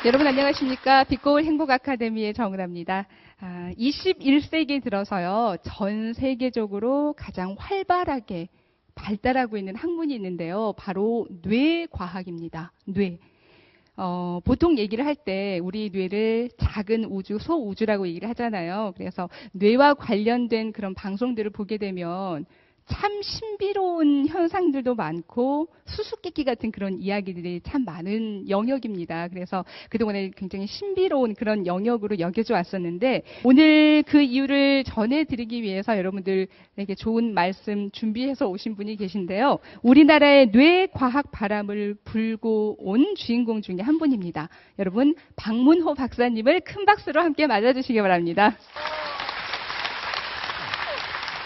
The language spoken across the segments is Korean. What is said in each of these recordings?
여러분 안녕하십니까? 빛고울 행복아카데미의 정은아입니다. 21세기 들어서요, 전 세계적으로 가장 활발하게 발달하고 있는 학문이 있는데요. 바로 뇌과학입니다. 뇌. 보통 얘기를 할 때 우리 뇌를 작은 우주, 소우주라고 얘기를 하잖아요. 그래서 뇌와 관련된 그런 방송들을 보게 되면 참 신비로운 현상들도 많고 수수께끼 같은 그런 이야기들이 참 많은 영역입니다. 그래서 그동안에 굉장히 신비로운 그런 영역으로 여겨져 왔었는데 오늘 그 이유를 전해드리기 위해서 여러분들에게 좋은 말씀 준비해서 오신 분이 계신데요. 우리나라의 뇌과학 바람을 불고 온 주인공 중에 한 분입니다. 여러분 박문호 박사님을 큰 박수로 함께 맞아주시기 바랍니다.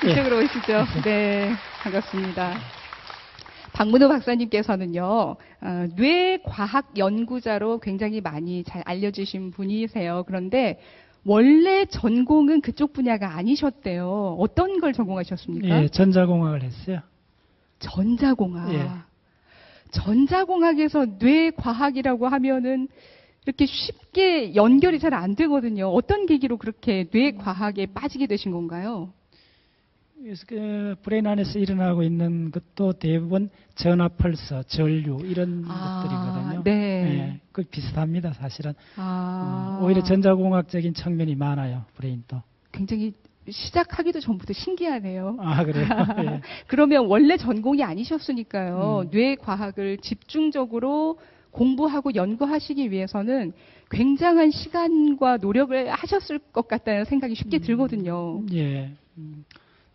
이쪽으로 오시죠. 네, 반갑습니다. 박문호 박사님께서는요, 뇌과학 연구자로 굉장히 많이 잘 알려주신 분이세요. 그런데 원래 전공은 그쪽 분야가 아니셨대요. 어떤 걸 전공하셨습니까? 예, 전자공학을 했어요. 전자공학. 예. 전자공학에서 뇌과학이라고 하면은 이렇게 쉽게 연결이 잘 안 되거든요. 어떤 계기로 그렇게 뇌과학에 빠지게 되신 건가요? 그래서 그 브레인 안에서 일어나고 있는 것도 대부분 전화 펄서, 전류 이런 것들이거든요. 네. 예, 그 비슷합니다, 사실은. 오히려 전자공학적인 측면이 많아요, 브레인도. 굉장히 시작하기도 전부터 신기하네요. 아, 그래요? 예. 그러면 원래 전공이 아니셨으니까요. 뇌과학을 집중적으로 공부하고 연구하시기 위해서는 굉장한 시간과 노력을 하셨을 것 같다는 생각이 쉽게 들거든요. 예.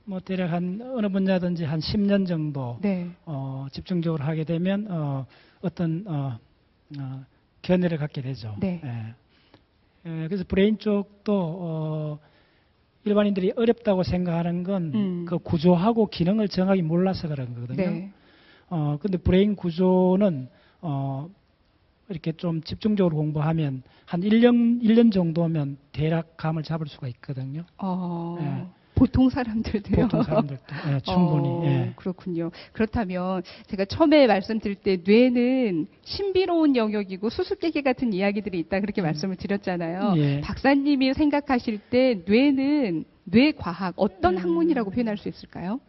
뭐 대략 어느 분야든지 한 10년 정도 네. 집중적으로 하게 되면 어떤 견해를 갖게 되죠. 네. 예. 그래서 브레인 쪽도 일반인들이 어렵다고 생각하는 건 그 구조하고 기능을 정확히 몰라서 그런 거거든요. 네. 근데 브레인 구조는 이렇게 좀 집중적으로 공부하면 한 1년 정도면 대략 감을 잡을 수가 있거든요. 예. 보통 사람들도요. 보통 사람들도 예, 충분히. 예. 그렇군요. 그렇다면 제가 처음에 말씀드릴 때 뇌는 신비로운 영역이고 수수께끼 같은 이야기들이 있다 그렇게 말씀을 드렸잖아요. 예. 박사님이 생각하실 때 뇌는 뇌과학 어떤 학문이라고 표현할 수 있을까요?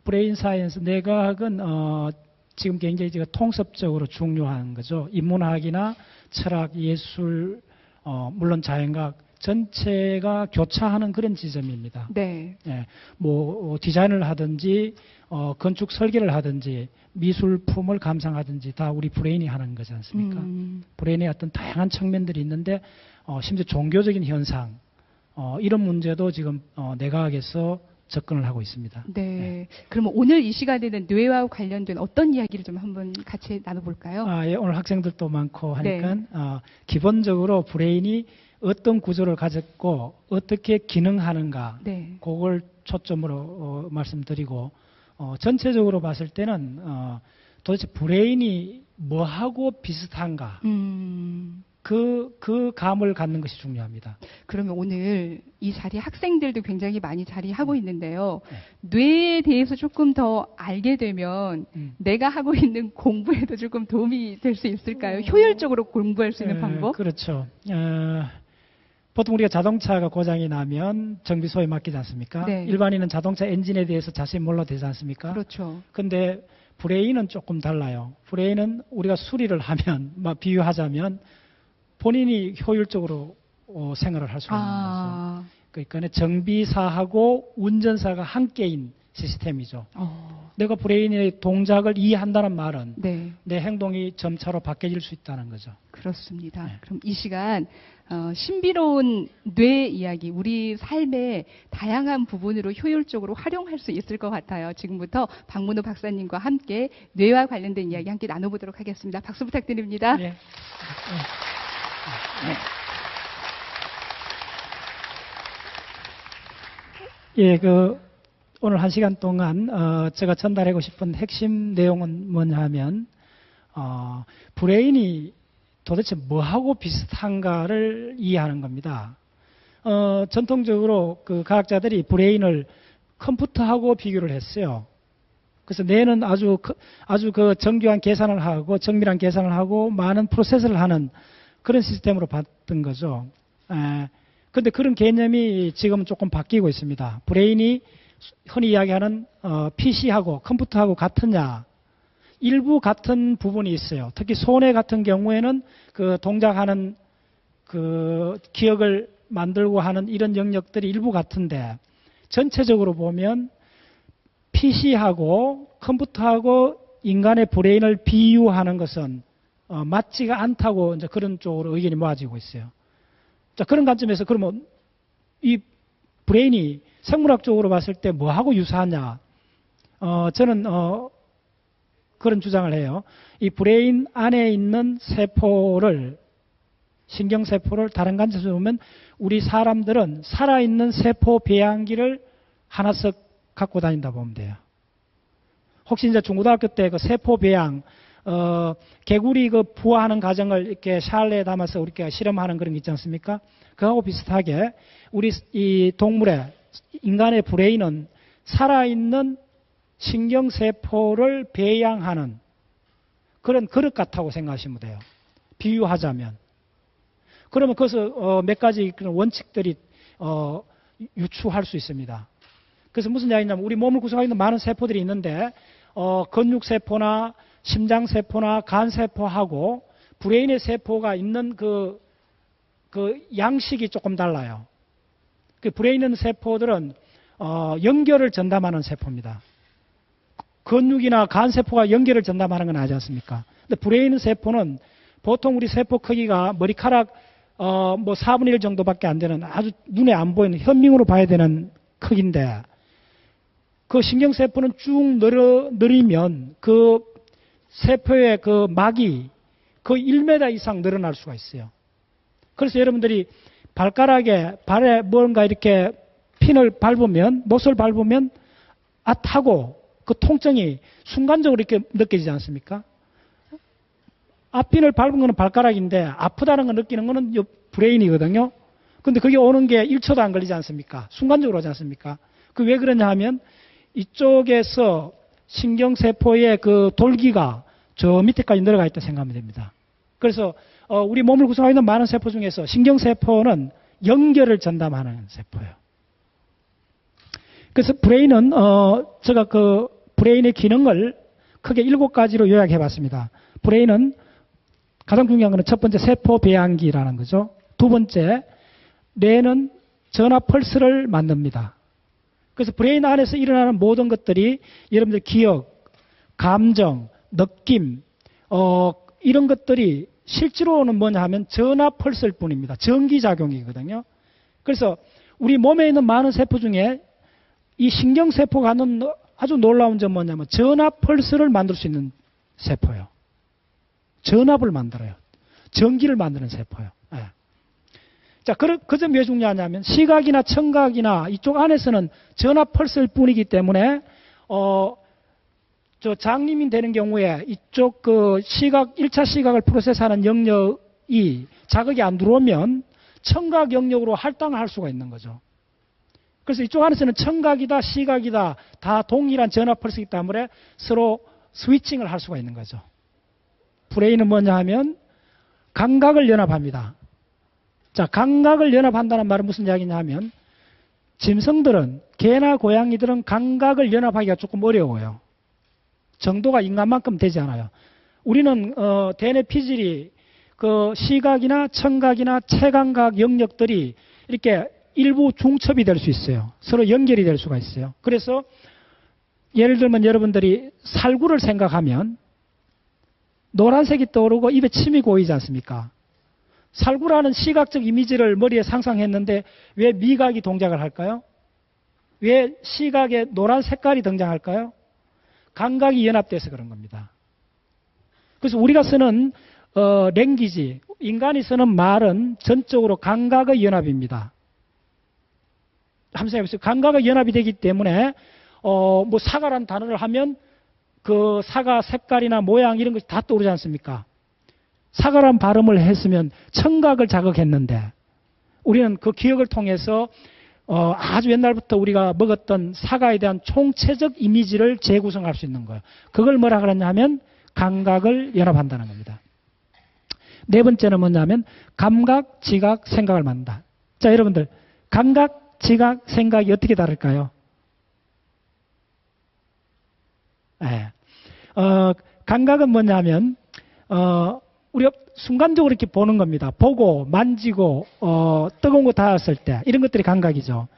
브레인 사이언스, 뇌과학은 지금 굉장히 통섭적으로 중요한 거죠. 인문학이나 철학, 예술, 물론 자연과학 전체가 교차하는 그런 지점입니다. 네. 예, 뭐 디자인을 하든지 건축 설계를 하든지 미술품을 감상하든지 다 우리 브레인이 하는 거지 않습니까? 브레인의 어떤 다양한 측면들이 있는데 심지어 종교적인 현상 이런 문제도 지금 뇌과학에서 접근을 하고 있습니다. 네. 그러면 오늘 이 시간에는 뇌와 관련된 어떤 이야기를 좀 한번 같이 나눠볼까요? 예, 오늘 학생들도 많고 하니까 네. 기본적으로 브레인이 어떤 구조를 가졌고 어떻게 기능하는가 네. 그걸 초점으로 말씀드리고 전체적으로 봤을 때는 도대체 브레인이 뭐하고 비슷한가 그 감을 갖는 것이 중요합니다. 그러면 오늘 이 자리에 학생들도 굉장히 많이 자리하고 있는데요. 뇌에 대해서 조금 더 알게 되면 내가 하고 있는 공부에도 조금 도움이 될 수 있을까요? 효율적으로 공부할 수 있는 방법? 그렇죠. 보통 우리가 자동차가 고장이 나면 정비소에 맡기지 않습니까? 네. 일반인은 자동차 엔진에 대해서 자세히 몰라도 되지 않습니까? 그렇죠. 근데 브레인은 조금 달라요. 브레인은 우리가 수리를 하면, 비유하자면 본인이 효율적으로 생활을 할 수가 있는 거죠. 그러니까 정비사하고 운전사가 함께인 시스템이죠. 내가 브레인의 동작을 이해한다는 말은 네. 내 행동이 점차로 바뀌어질 수 있다는 거죠. 그렇습니다. 네. 그럼 이 시간 신비로운 뇌 이야기, 우리 삶의 다양한 부분으로 효율적으로 활용할 수 있을 것 같아요. 지금부터 박문호 박사님과 함께 뇌와 관련된 이야기 함께 나눠보도록 하겠습니다. 박수 부탁드립니다. 네. 예, 오늘 1시간 동안 제가 전달하고 싶은 핵심 내용은 뭐냐 하면 브레인이 도대체 뭐하고 비슷한가를 이해하는 겁니다. 전통적으로 그 과학자들이 브레인을 컴퓨터하고 비교를 했어요. 그래서 뇌는 아주 그 정교한 계산을 하고 정밀한 계산을 하고 많은 프로세스를 하는 그런 시스템으로 봤던 거죠. 근데 그런 개념이 지금 조금 바뀌고 있습니다. 브레인이 흔히 이야기하는 PC하고 컴퓨터하고 같으냐? 일부 같은 부분이 있어요. 특히 손해 같은 경우에는 그 동작하는 그 기억을 만들고 하는 이런 영역들이 일부 같은데 전체적으로 보면 PC하고 컴퓨터하고 인간의 브레인을 비유하는 것은 맞지가 않다고 이제 그런 쪽으로 의견이 모아지고 있어요. 자, 그런 관점에서 그러면 이 브레인이 생물학적으로 봤을 때 뭐하고 유사하냐? 저는 그런 주장을 해요. 이 브레인 안에 있는 세포를 신경세포를 다른 관점에서 보면 우리 사람들은 살아있는 세포 배양기를 하나씩 갖고 다닌다 보면 돼요. 혹시 이제 중고등학교 때 그 세포 배양, 개구리 그 부화하는 과정을 이렇게 샬레에 담아서 우리가 실험하는 그런 게 있지 않습니까? 그하고 비슷하게 우리 이 동물의 인간의 브레인은 살아있는 신경세포를 배양하는 그런 그릇 같다고 생각하시면 돼요. 비유하자면. 그러면 거기서 몇 가지 그런 원칙들이 유추할 수 있습니다. 그래서 무슨 이야기냐면 우리 몸을 구성하고 있는 많은 세포들이 있는데 근육세포나 심장세포나 간세포하고 브레인의 세포가 있는 그 양식이 조금 달라요. 그 브레인의 세포들은 연결을 전담하는 세포입니다. 근육이나 간세포가 연결을 전담하는 건 아니지 않습니까? 근데 브레인 세포는 보통 우리 세포 크기가 머리카락 뭐 4분의 1 정도밖에 안 되는 아주 눈에 안 보이는 현미으로 봐야 되는 크기인데 그 신경세포는 쭉 늘리면 그 세포의 그 막이 거의 1m 이상 늘어날 수가 있어요. 그래서 여러분들이 발에 뭔가 이렇게 핀을 밟으면, 못을 밟으면 하고 그 통증이 순간적으로 이렇게 느껴지지 않습니까? 앞핀을 밟은 거는 발가락인데 아프다는 걸 느끼는 거는 브레인이거든요. 근데 그게 오는 게 1초도 안 걸리지 않습니까? 순간적으로 오지 않습니까? 그 왜 그러냐 하면 이쪽에서 신경세포의 그 돌기가 저 밑에까지 내려가 있다 생각하면 됩니다. 그래서 우리 몸을 구성하고 있는 많은 세포 중에서 신경세포는 연결을 전담하는 세포예요. 그래서 브레인은 제가 그 브레인의 기능을 크게 7가지로 요약해 봤습니다. 브레인은 가장 중요한 것은 첫 번째 세포 배양기라는 거죠. 두 번째, 뇌는 전화 펄스를 만듭니다. 그래서 브레인 안에서 일어나는 모든 것들이 여러분들 기억, 감정, 느낌, 이런 것들이 실제로는 뭐냐 하면 전화 펄스일 뿐입니다. 전기작용이거든요. 그래서 우리 몸에 있는 많은 세포 중에 이 신경세포가 하는 아주 놀라운 점은 뭐냐면 전화 펄스를 만들 수 있는 세포예요. 전압을 만들어요. 전기를 만드는 세포예요. 네. 자, 그 점이 왜 중요하냐면 시각이나 청각이나 이쪽 안에서는 전화 펄스일 뿐이기 때문에 저 장님이 되는 경우에 이쪽 그 1차 시각을 프로세스하는 영역이 자극이 안 들어오면 청각 영역으로 할당을 할 수가 있는 거죠. 그래서 이쪽 안에서는 청각이다, 시각이다 다 동일한 전화 펄스이기 때문에 서로 스위칭을 할 수가 있는 거죠. 브레인은 뭐냐 하면 감각을 연합합니다. 자, 감각을 연합한다는 말은 무슨 이야기냐 하면 짐승들은, 개나 고양이들은 감각을 연합하기가 조금 어려워요. 정도가 인간만큼 되지 않아요. 우리는 대뇌 피질이 그 시각이나 청각이나 체감각 영역들이 이렇게 일부 중첩이 될 수 있어요. 서로 연결이 될 수가 있어요. 그래서 예를 들면 여러분들이 살구를 생각하면 노란색이 떠오르고 입에 침이 고이지 않습니까? 살구라는 시각적 이미지를 머리에 상상했는데 왜 미각이 동작을 할까요? 왜 시각에 노란 색깔이 등장할까요? 감각이 연합돼서 그런 겁니다. 그래서 우리가 쓰는 랭귀지, 인간이 쓰는 말은 전적으로 감각의 연합입니다. 한번 생각해보세요. 감각의 연합이 되기 때문에 뭐 사과라는 단어를 하면 그 사과 색깔이나 모양 이런 것이 다 떠오르지 않습니까? 사과란 발음을 했으면 청각을 자극했는데 우리는 그 기억을 통해서 아주 옛날부터 우리가 먹었던 사과에 대한 총체적 이미지를 재구성할 수 있는 거예요. 그걸 뭐라 그러냐 하면 감각을 연합한다는 겁니다. 네 번째는 뭐냐면 감각, 지각, 생각을 만든다. 자, 여러분들 감각, 지각, 생각이 어떻게 다를까요? 네. 감각은 뭐냐면 우리가 순간적으로 이렇게 보는 겁니다. 보고 만지고 뜨거운 거 닿았을 때 이런 것들이 감각이죠.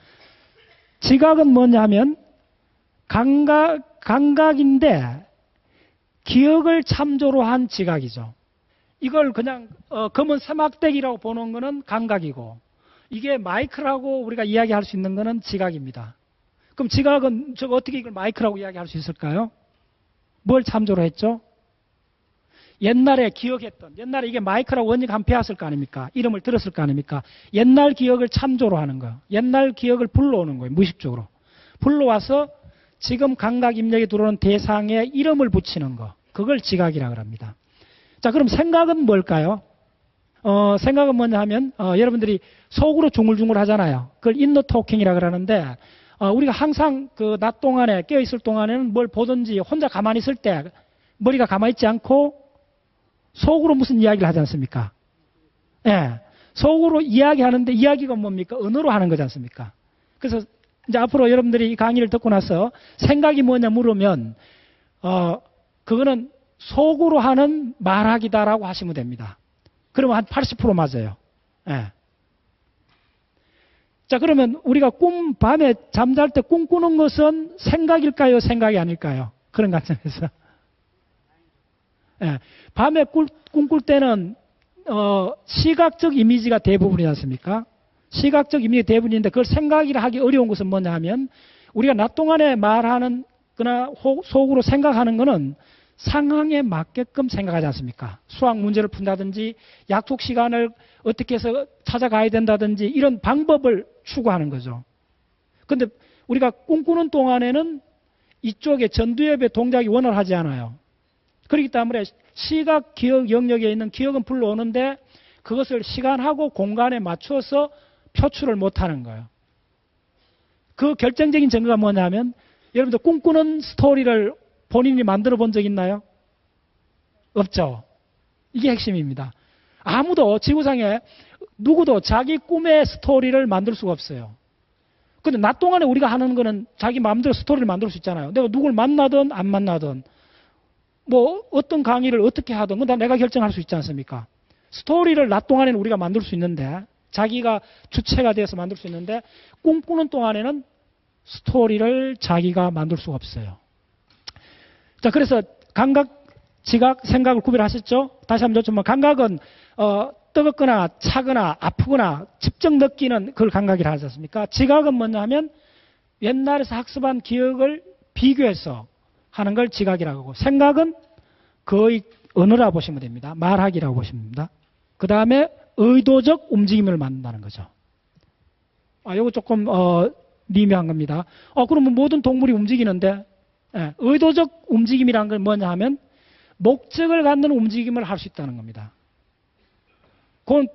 지각은 뭐냐면 감각인데 기억을 참조로 한 지각이죠. 이걸 그냥 검은 사막대기라고 보는 거는 감각이고 이게 마이크라고 우리가 이야기할 수 있는 거는 지각입니다. 그럼 지각은 저거 어떻게 이걸 마이크라고 이야기할 수 있을까요? 뭘 참조로 했죠? 옛날에 기억했던, 옛날에 이게 마이크라고 원리가 한 배웠을 거 아닙니까? 이름을 들었을 거 아닙니까? 옛날 기억을 참조로 하는 거예요. 옛날 기억을 불러오는 거예요. 무의식적으로. 불러와서 지금 감각 입력에 들어오는 대상에 이름을 붙이는 거. 그걸 지각이라고 합니다. 자, 그럼 생각은 뭘까요? 생각은 뭐냐 하면, 여러분들이 속으로 중얼중얼 하잖아요. 그걸 인너 토킹이라고 그러는데, 우리가 항상 그 낮 동안에 깨어있을 동안에는 뭘 보든지 혼자 가만히 있을 때 머리가 가만히 있지 않고 속으로 무슨 이야기를 하지 않습니까? 예. 속으로 이야기하는데 이야기가 뭡니까? 언어로 하는 거지 않습니까? 그래서 이제 앞으로 여러분들이 이 강의를 듣고 나서 생각이 뭐냐 물으면, 그거는 속으로 하는 말하기다라고 하시면 됩니다. 그러면 한 80% 맞아요. 예. 자, 그러면 우리가 밤에 잠잘 때 꿈꾸는 것은 생각일까요? 생각이 아닐까요? 그런 관점에서. 예. 밤에 꿈꿀 때는, 시각적 이미지가 대부분이지 않습니까? 시각적 이미지가 대부분인데 그걸 생각이라 하기 어려운 것은 뭐냐 하면 우리가 낮 동안에 말하는 거나 속으로 생각하는 거는 상황에 맞게끔 생각하지 않습니까? 수학 문제를 푼다든지 약속 시간을 어떻게 해서 찾아가야 된다든지 이런 방법을 추구하는 거죠. 그런데 우리가 꿈꾸는 동안에는 이쪽에 전두엽의 동작이 원활하지 않아요. 그렇기 때문에 시각 기억 영역에 있는 기억은 불러오는데 그것을 시간하고 공간에 맞춰서 표출을 못하는 거예요. 그 결정적인 증거가 뭐냐면 여러분들 꿈꾸는 스토리를 본인이 만들어 본 적 있나요? 없죠. 이게 핵심입니다. 아무도 지구상에 누구도 자기 꿈의 스토리를 만들 수가 없어요. 근데 낮 동안에 우리가 하는 거는 자기 마음대로 스토리를 만들 수 있잖아요. 내가 누굴 만나든 안 만나든 뭐 어떤 강의를 어떻게 하든 그건 다 내가 결정할 수 있지 않습니까? 스토리를 낮 동안에는 우리가 만들 수 있는데 자기가 주체가 돼서 만들 수 있는데 꿈꾸는 동안에는 스토리를 자기가 만들 수가 없어요. 자, 그래서 감각, 지각, 생각을 구별하셨죠? 다시 한번 여쭤보면 감각은 뜨겁거나 차거나 아프거나 직접 느끼는 그걸 감각이라 하지 않습니까? 지각은 뭐냐 하면 옛날에서 학습한 기억을 비교해서 하는 걸 지각이라고 하고 생각은 거의 언어라 보시면 됩니다. 말하기라고 보시면 됩니다. 그 다음에 의도적 움직임을 만든다는 거죠. 이거 조금 미묘한 겁니다. 그러면 모든 동물이 움직이는데 예, 의도적 움직임이라는 건 뭐냐 하면 목적을 갖는 움직임을 할 수 있다는 겁니다. 그건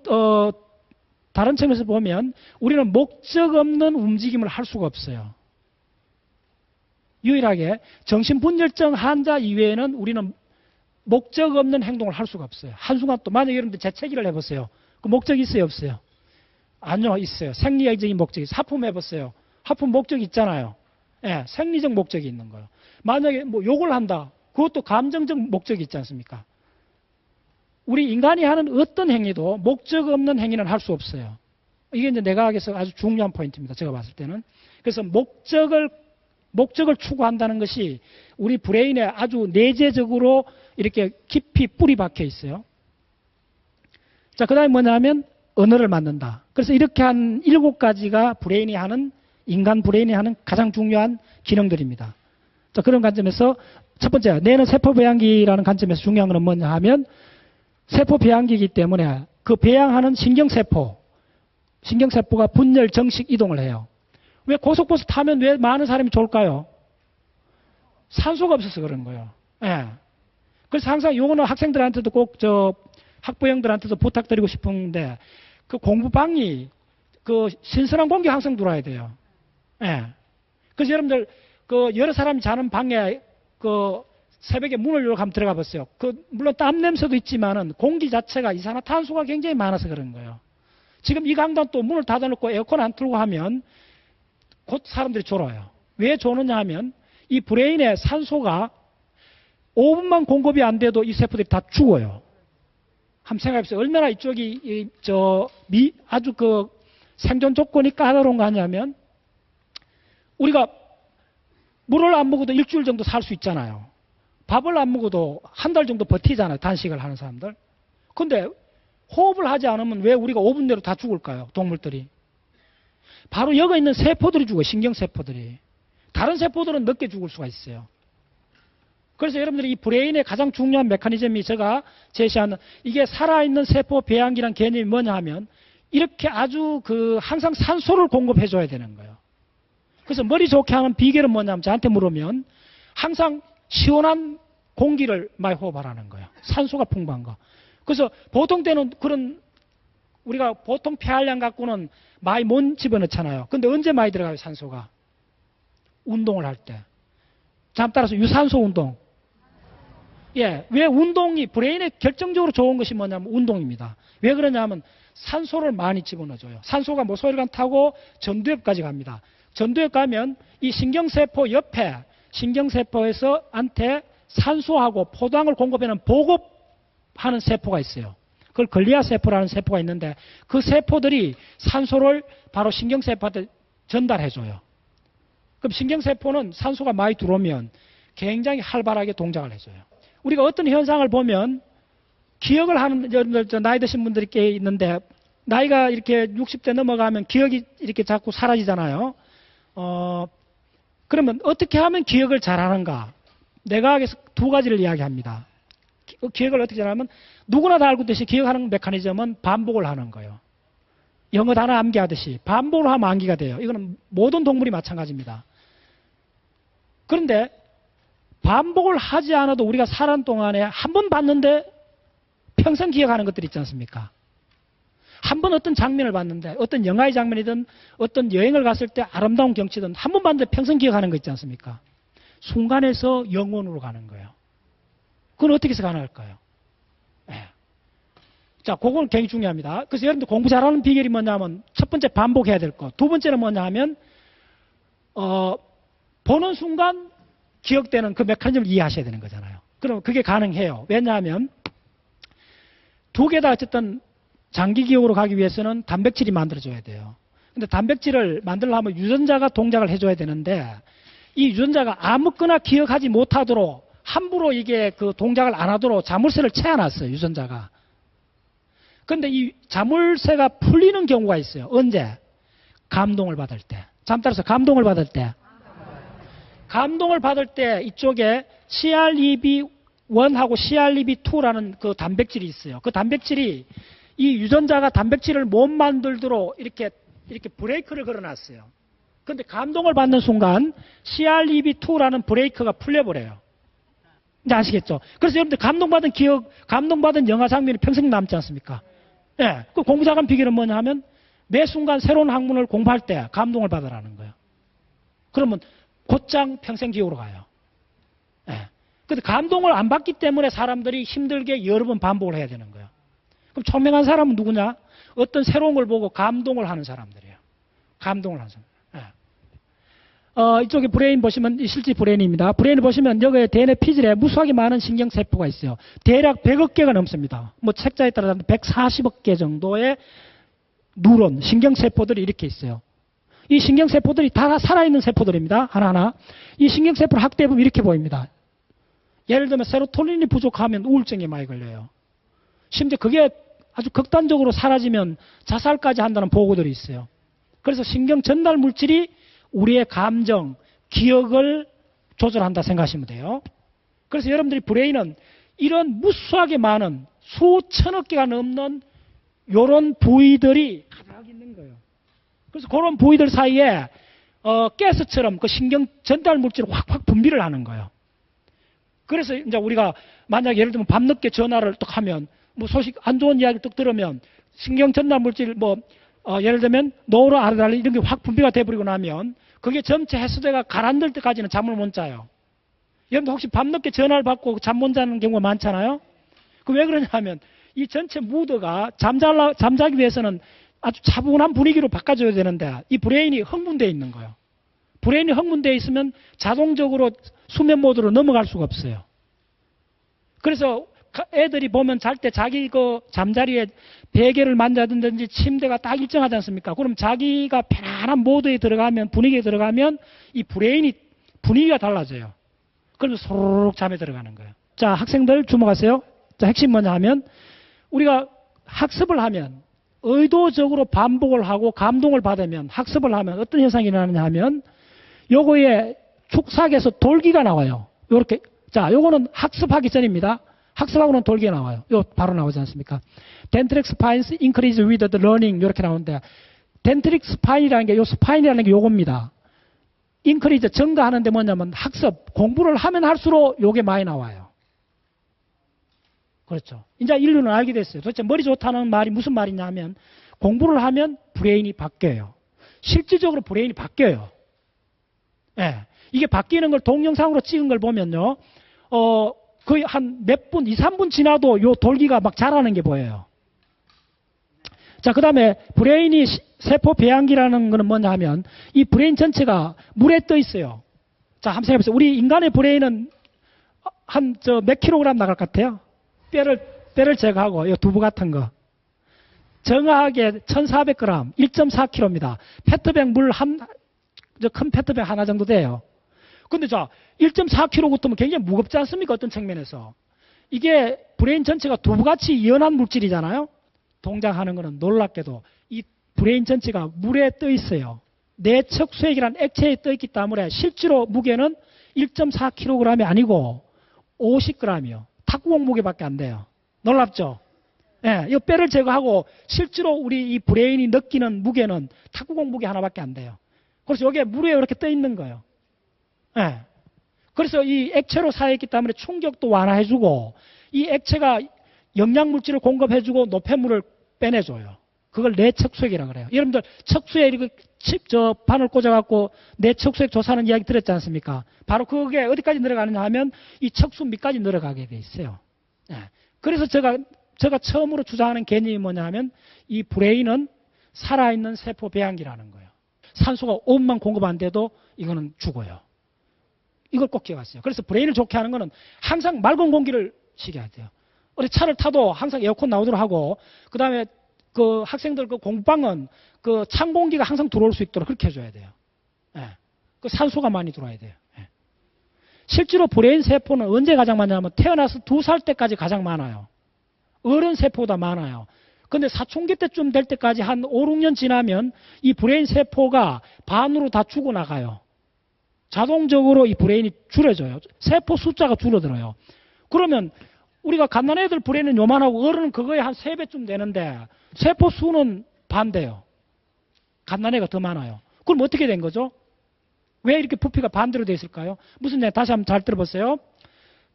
다른 측면에서 보면 우리는 목적 없는 움직임을 할 수가 없어요. 유일하게 정신분열증 환자 이외에는 우리는 목적 없는 행동을 할 수가 없어요. 한순간 또 만약에 여러분들 재채기를 해보세요. 그 목적이 있어요 없어요? 아니요 있어요. 생리적인 목적이 있어요. 하품 해보세요. 하품 목적이 있잖아요. 예, 생리적 목적이 있는 거예요. 만약에 뭐 욕을 한다. 그것도 감정적 목적이 있지 않습니까? 우리 인간이 하는 어떤 행위도 목적 없는 행위는 할 수 없어요. 이게 이제 내과학에서 아주 중요한 포인트입니다. 제가 봤을 때는. 그래서 목적을 추구한다는 것이 우리 브레인에 아주 내재적으로 이렇게 깊이 뿌리 박혀 있어요. 자, 그 다음에 뭐냐면 언어를 만든다. 그래서 이렇게 한 7가지가 인간 브레인이 하는 가장 중요한 기능들입니다. 자, 그런 관점에서 첫 번째, 뇌는 세포 배양기라는 관점에서 중요한 건 뭐냐 하면 세포 배양기이기 때문에 그 배양하는 신경세포가 분열, 정식 이동을 해요. 왜 고속버스 타면 왜 많은 사람이 졸까요? 산소가 없어서 그런 거예요. 예. 그래서 항상 이거는 학생들한테도 꼭 학부형들한테도 부탁드리고 싶은데 그 공부방이 그 신선한 공기 항상 들어와야 돼요. 예. 그래서 여러분들 그 여러 사람이 자는 방에 그 새벽에 문을 열고 한번 들어가 보세요. 그 물론 땀 냄새도 있지만은 공기 자체가 이산화탄소가 굉장히 많아서 그런 거예요. 지금 이 강당 또 문을 닫아놓고 에어컨 안 틀고 하면 곧 사람들이 졸아요. 왜 조느냐 하면 이 브레인에 산소가 5분만 공급이 안 돼도 이 세포들이 다 죽어요. 한번 생각해보세요. 얼마나 이쪽이 아주 그 생존 조건이 까다로운 거 하냐면 우리가 물을 안 먹어도 일주일 정도 살 수 있잖아요. 밥을 안 먹어도 한 달 정도 버티잖아요. 단식을 하는 사람들. 근데 호흡을 하지 않으면 왜 우리가 5분 내로 다 죽을까요? 동물들이. 바로 여기 있는 세포들이 죽어요. 신경세포들이. 다른 세포들은 늦게 죽을 수가 있어요. 그래서 여러분들이 이 브레인의 가장 중요한 메커니즘이 제가 제시하는 이게 살아있는 세포 배양기란 개념이 뭐냐 하면 이렇게 아주 항상 산소를 공급해 줘야 되는 거예요. 그래서 머리 좋게 하는 비결은 뭐냐면 저한테 물으면 항상 시원한 공기를 많이 호흡하라는 거예요. 산소가 풍부한 거. 그래서 보통 때는 그런 우리가 보통 폐활량 갖고는 많이 못 집어넣잖아요. 근데 언제 많이 들어가요, 산소가? 운동을 할 때. 자, 따라서 유산소 운동. 예, 왜 운동이 브레인에 결정적으로 좋은 것이 뭐냐면 운동입니다. 왜 그러냐면 산소를 많이 집어넣어줘요. 산소가 모서리관 타고 전두엽까지 갑니다. 전두엽 가면 이 신경세포 옆에 신경세포에서 한테 산소하고 포도당을 공급하는 보급하는 세포가 있어요. 그걸 글리아세포라는 세포가 있는데 그 세포들이 산소를 바로 신경세포한테 전달해줘요. 그럼 신경세포는 산소가 많이 들어오면 굉장히 활발하게 동작을 해줘요. 우리가 어떤 현상을 보면 기억을 하는 여러분들 나이 드신 분들이 꽤 있는데 나이가 이렇게 60대 넘어가면 기억이 이렇게 자꾸 사라지잖아요. 그러면 어떻게 하면 기억을 잘하는가? 뇌과학에서 두 가지를 이야기합니다. 기억을 어떻게 잘하면 누구나 다 알고 있듯이 기억하는 메커니즘은 반복을 하는 거예요. 영어 단어 암기하듯이 반복을 하면 암기가 돼요. 이거는 모든 동물이 마찬가지입니다. 그런데 반복을 하지 않아도 우리가 살아온 동안에 한 번 봤는데 평생 기억하는 것들이 있지 않습니까? 한 번 어떤 장면을 봤는데 어떤 영화의 장면이든 어떤 여행을 갔을 때 아름다운 경치든 한 번 봤는데 평생 기억하는 거 있지 않습니까? 순간에서 영원으로 가는 거예요. 그건 어떻게 해서 가능할까요? 네. 자, 그건 굉장히 중요합니다. 그래서 여러분들 공부 잘하는 비결이 뭐냐면 첫 번째 반복해야 될 것. 두 번째는 뭐냐 하면 보는 순간 기억되는 그 메커니즘을 이해하셔야 되는 거잖아요. 그럼 그게 가능해요. 왜냐하면 두 개 다 어쨌든 장기 기억으로 가기 위해서는 단백질이 만들어져야 돼요. 근데 단백질을 만들려면 유전자가 동작을 해줘야 되는데 이 유전자가 아무거나 기억하지 못하도록 함부로 이게 그 동작을 안 하도록 자물쇠를 채워놨어요. 유전자가. 근데 이 자물쇠가 풀리는 경우가 있어요. 언제? 감동을 받을 때. 잠 따라서 감동을 받을 때. 감동을 받을 때 이쪽에 CREB1하고 CREB2라는 그 단백질이 있어요. 그 단백질이 이 유전자가 단백질을 못 만들도록 이렇게 브레이크를 걸어놨어요. 그런데 감동을 받는 순간 CREB2라는 브레이크가 풀려버려요. 이제 아시겠죠? 그래서 여러분들 감동받은 기억, 감동받은 영화 장면이 평생 남지 않습니까? 예. 그 공부 잘하는 비결은 뭐냐 하면 매 순간 새로운 학문을 공부할 때 감동을 받으라는 거예요. 그러면 곧장 평생 기억으로 가요. 예. 근데 감동을 안 받기 때문에 사람들이 힘들게 여러 번 반복을 해야 되는 거예요. 그럼 총명한 사람은 누구냐? 어떤 새로운 걸 보고 감동을 하는 사람들이에요. 감동을 하는 사람. 예. 이쪽에 브레인 보시면 실제 브레인입니다. 브레인을 보시면 여기에 대뇌 피질에 무수하게 많은 신경세포가 있어요. 대략 100억 개가 넘습니다. 뭐 책자에 따라 140억 개 정도의 뉴런, 신경세포들이 이렇게 있어요. 이 신경세포들이 다 살아있는 세포들입니다. 하나하나. 이 신경세포를 확대해보면 이렇게 보입니다. 예를 들면 세로토닌이 부족하면 우울증에 많이 걸려요. 심지어 그게 아주 극단적으로 사라지면 자살까지 한다는 보고들이 있어요. 그래서 신경 전달 물질이 우리의 감정, 기억을 조절한다 생각하시면 돼요. 그래서 여러분들이 브레인은 이런 무수하게 많은 수천억 개가 넘는 이런 부위들이 가득 있는 거예요. 그래서 그런 부위들 사이에 가스처럼 그 신경 전달 물질을 확확 분비를 하는 거예요. 그래서 이제 우리가 만약 예를 들면 밤늦게 전화를 딱 하면 뭐 소식 안 좋은 이야기를 딱 들으면 신경 전달 물질 뭐 예를 들면 노르 아드레날린 이런 게 확 분비가 돼버리고 나면 그게 전체 해소제가 가라앉을 때까지는 잠을 못 자요. 여러분들 혹시 밤늦게 전화를 받고 잠 못 자는 경우가 많잖아요. 그 왜 그러냐면 이 전체 무드가 잠자기 위해서는 아주 차분한 분위기로 바꿔줘야 되는데 이 브레인이 흥분되어 있는 거예요. 브레인이 흥분되어 있으면 자동적으로 수면 모드로 넘어갈 수가 없어요. 그래서 애들이 보면 잘 때 자기 그 잠자리에 베개를 만자든지 침대가 딱 일정하지 않습니까? 그럼 자기가 편안한 모드에 들어가면, 분위기에 들어가면 이 브레인이 분위기가 달라져요. 그러면 소르륵 잠에 들어가는 거예요. 자, 학생들 주목하세요. 자, 핵심 뭐냐 하면 우리가 학습을 하면 의도적으로 반복을 하고 감동을 받으면 학습을 하면 어떤 현상이 일어나느냐 하면 요거에 축삭에서 돌기가 나와요. 요렇게. 자, 요거는 학습하기 전입니다. 학습하고는 돌기가 나와요. 요 바로 나오지 않습니까? Dendritic spines increase with the learning 이렇게 나오는데 Dendritic spine이라는 게 요 스파인이라는 게 요겁니다. increase 증가하는데 뭐냐면 학습 공부를 하면 할수록 요게 많이 나와요. 그렇죠. 이제 인류는 알게 됐어요. 도대체 머리 좋다는 말이 무슨 말이냐 하면 공부를 하면 브레인이 바뀌어요. 실질적으로 브레인이 바뀌어요. 예. 이게 바뀌는 걸 동영상으로 찍은 걸 보면요. 거의 한 몇 분, 2, 3분 지나도 요 돌기가 막 자라는 게 보여요. 자, 그 다음에 브레인이 세포 배양기라는 거는 뭐냐 하면 이 브레인 전체가 물에 떠 있어요. 자, 한번 생각해보세요. 우리 인간의 브레인은 몇 킬로그램 나갈 것 같아요? 뼈를 제거하고, 이 두부 같은 거. 정확하게 1,400g, 1.4kg입니다. 페트병 큰 페트병 하나 정도 돼요. 근데 자, 1.4kg 같으면 굉장히 무겁지 않습니까? 어떤 측면에서. 이게 브레인 전체가 두부같이 연한 물질이잖아요? 동작하는 거는 놀랍게도 이 브레인 전체가 물에 떠 있어요. 내척수액이라는 액체에 떠 있기 때문에 실제로 무게는 1.4kg이 아니고 50g이요. 탁구공 무게밖에 안 돼요. 놀랍죠? 예, 이 뼈를 제거하고 실제로 우리 이 브레인이 느끼는 무게는 탁구공 무게 하나밖에 안 돼요. 그래서 이게 물에 이렇게 떠 있는 거예요. 예. 그래서 이 액체로 쌓여있기 때문에 충격도 완화해주고 이 액체가 영양물질을 공급해주고 노폐물을 빼내줘요. 그걸 내척수액이라고 그래요. 여러분들 척수에 이렇게 바늘 꽂아갖고 내척수액 조사하는 이야기 들었지 않습니까? 바로 그게 어디까지 내려가느냐 하면 이 척수 밑까지 내려가게 돼 있어요. 예. 그래서 제가 처음으로 주장하는 개념이 뭐냐 하면 이 브레인은 살아있는 세포 배양기라는 거예요. 산소가 5분만 공급 안 돼도 이거는 죽어요. 이걸 꼭 기억하세요. 그래서 브레인을 좋게 하는 거는 항상 맑은 공기를 시켜야 돼요. 우리 차를 타도 항상 에어컨 나오도록 하고, 그 다음에 그 학생들 그 공부방은 그 찬 공기가 항상 들어올 수 있도록 그렇게 해줘야 돼요. 예. 그 산소가 많이 들어와야 돼요. 예. 실제로 브레인 세포는 언제 가장 많냐면 태어나서 2살 때까지 가장 많아요. 어른 세포보다 많아요. 근데 사춘기 때쯤 될 때까지 한 5, 6년 지나면 이 브레인 세포가 반으로 다 죽어나가요. 자동적으로 이 브레인이 줄어져요. 세포 숫자가 줄어들어요. 그러면 우리가 갓난애들 브레인은 요만하고 어른은 그거에 한 3배쯤 되는데 세포 수는 반대요. 갓난애가 더 많아요. 그럼 어떻게 된 거죠? 왜 이렇게 부피가 반대로 돼 있을까요? 무슨 얘기 다시 한번 잘 들어보세요.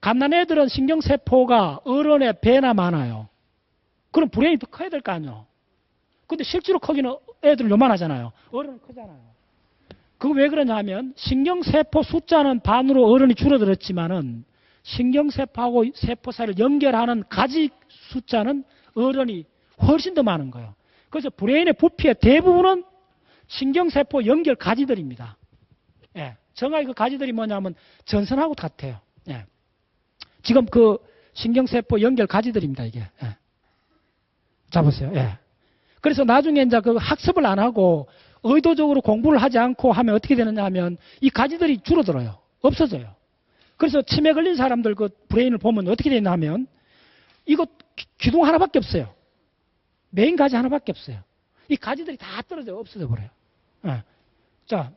갓난애들은 신경세포가 어른의 배나 많아요. 그럼 브레인이 더 커야 될 거 아니에요. 근데 실제로 크기는 애들은 요만하잖아요. 어른은 크잖아요. 그거 왜 그러냐 하면 신경세포 숫자는 반으로 어른이 줄어들었지만은 신경세포하고 세포 사이를 연결하는 가지 숫자는 어른이 훨씬 더 많은 거예요. 그래서 브레인의 부피의 대부분은 신경세포 연결 가지들입니다. 예. 정확히 그 가지들이 뭐냐면 전선하고 같아요. 예. 지금 그 신경세포 연결 가지들입니다, 이게. 예. 자, 보세요. 예. 그래서 나중에 이제 그 학습을 안 하고 의도적으로 공부를 하지 않고 하면 어떻게 되느냐 하면 이 가지들이 줄어들어요. 없어져요. 그래서 치매 걸린 사람들 그 브레인을 보면 어떻게 되냐 하면 이거 기둥 하나밖에 없어요. 메인 가지 하나밖에 없어요. 이 가지들이 다 떨어져 없어져 버려요. 예. 자,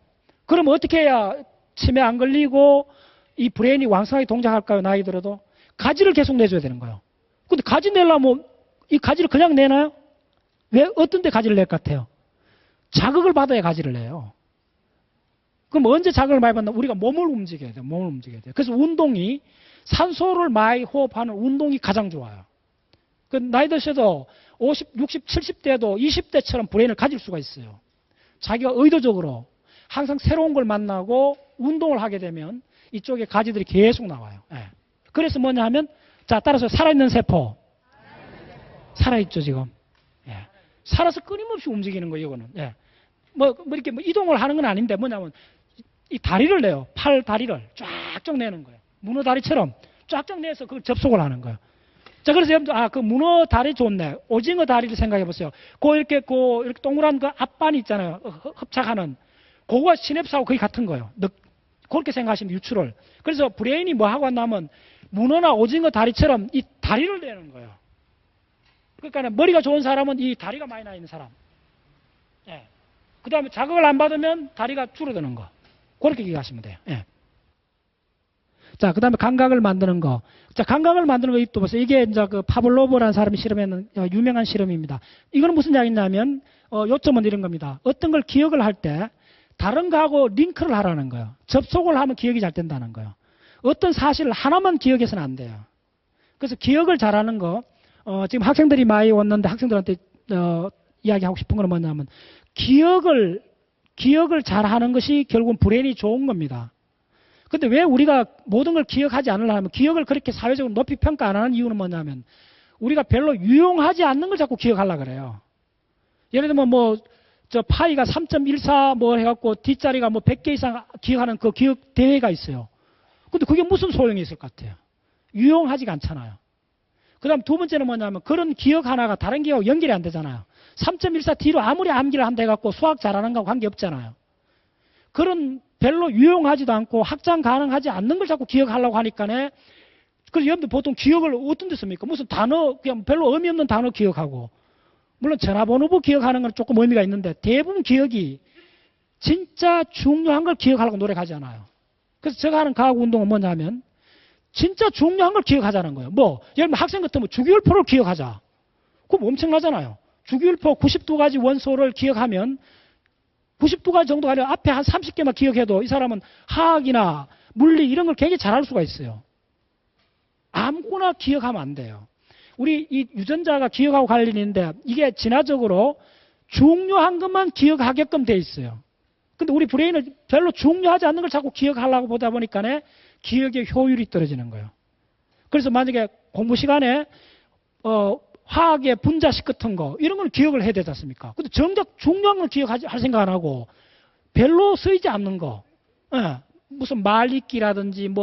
그럼 어떻게 해야 치매 안 걸리고 이 브레인이 왕성하게 동작할까요? 나이 들어도 가지를 계속 내줘야 되는 거예요. 근데 가지 내려면 이 가지를 그냥 내나요? 왜 어떤 데 가지를 낼 것 같아요? 자극을 받아야 가지를 내요. 그럼 언제 자극을 많이 받나? 우리가 몸을 움직여야 돼요. 몸을 움직여야 돼요. 그래서 산소를 많이 호흡하는 운동이 가장 좋아요. 그 나이 드셔도 50, 60, 70대도 20대처럼 브레인을 가질 수가 있어요. 자기가 의도적으로 항상 새로운 걸 만나고 운동을 하게 되면 이쪽에 가지들이 계속 나와요. 예. 그래서 뭐냐 하면, 자, 따라서 살아있는 세포. 살아있죠, 지금. 예. 살아서 끊임없이 움직이는 거예요, 이거는. 예. 뭐 이렇게 이동을 하는 건 아닌데 뭐냐면, 이 다리를 내요. 팔 다리를 쫙쫙 내는 거예요. 문어 다리처럼 쫙쫙 내서 그걸 접속을 하는 거예요. 자, 그래서 여러분들, 그 문어 다리 좋네. 오징어 다리를 생각해 보세요. 이렇게 동그란 그 앞반이 있잖아요. 흡착하는. 그거가 시냅스하고 거의 같은 거예요. 그렇게 생각하시면 유추를. 그래서 브레인이 뭐 하고 왔냐면, 문어나 오징어 다리처럼 이 다리를 내는 거예요. 그러니까 머리가 좋은 사람은 이 다리가 많이 나 있는 사람. 예. 그 다음에 자극을 안 받으면 다리가 줄어드는 거. 그렇게 기억하시면 돼요. 예. 자, 그 다음에 감각을 만드는 거. 자, 감각을 만드는 거 입도 보세요. 이게 이제 그 파블로브라는 사람이 실험했는 유명한 실험입니다. 이거는 무슨 이야기냐면, 요점은 이런 겁니다. 어떤 걸 기억을 할 때 다른 거하고 링크를 하라는 거예요. 접속을 하면 기억이 잘 된다는 거예요. 어떤 사실을 하나만 기억해서는 안 돼요. 그래서 기억을 잘하는 거, 지금 학생들이 많이 왔는데 학생들한테 이야기하고 싶은 건 뭐냐면, 기억을 잘하는 것이 결국은 브레인이 좋은 겁니다. 근데 왜 우리가 모든 걸 기억하지 않으려 하면, 기억을 그렇게 사회적으로 높이 평가 안 하는 이유는 뭐냐면, 우리가 별로 유용하지 않는 걸 자꾸 기억하려고 그래요. 예를 들면 저 파이가 3.14 해갖고 뒷자리가 100개 이상 기억하는 그 기억 대회가 있어요. 근데 그게 무슨 소용이 있을 것 같아요? 유용하지가 않잖아요. 그 다음 두 번째는 뭐냐면, 그런 기억 하나가 다른 기억하고 연결이 안 되잖아요. 3.14 뒤로 아무리 암기를 한다 해갖고 수학 잘하는 거하고 관계없잖아요. 그런 별로 유용하지도 않고 확장 가능하지 않는 걸 자꾸 기억하려고 하니까네. 그래서 여러분들 보통 기억을 어떤 데 씁니까? 무슨 단어, 그냥 별로 의미 없는 단어 기억하고. 물론 전화번호부 기억하는 건 조금 의미가 있는데, 대부분 기억이 진짜 중요한 걸 기억하려고 노력하지 않아요. 그래서 제가 하는 과학 운동은 뭐냐면, 진짜 중요한 걸 기억하자는 거예요. 예를 들면 학생 같으면 주기율표를 기억하자. 그럼 엄청나잖아요. 주기율표 92가지 원소를 기억하면 92가지 정도가 아니라 앞에 한 30개만 기억해도 이 사람은 화학이나 물리 이런 걸 굉장히 잘할 수가 있어요. 아무거나 기억하면 안 돼요. 우리 이 유전자가 기억하고 관련이 있는데, 이게 진화적으로 중요한 것만 기억하게끔 돼 있어요. 근데 우리 브레인은 별로 중요하지 않는 걸 자꾸 기억하려고 보다 보니까 기억의 효율이 떨어지는 거예요. 그래서 만약에 공부 시간에 화학의 분자식 같은 거 이런 걸 기억을 해야 되지 않습니까? 근데 정작 중요한 걸 기억할 생각 안 하고 별로 쓰이지 않는 거, 무슨 말잇기라든지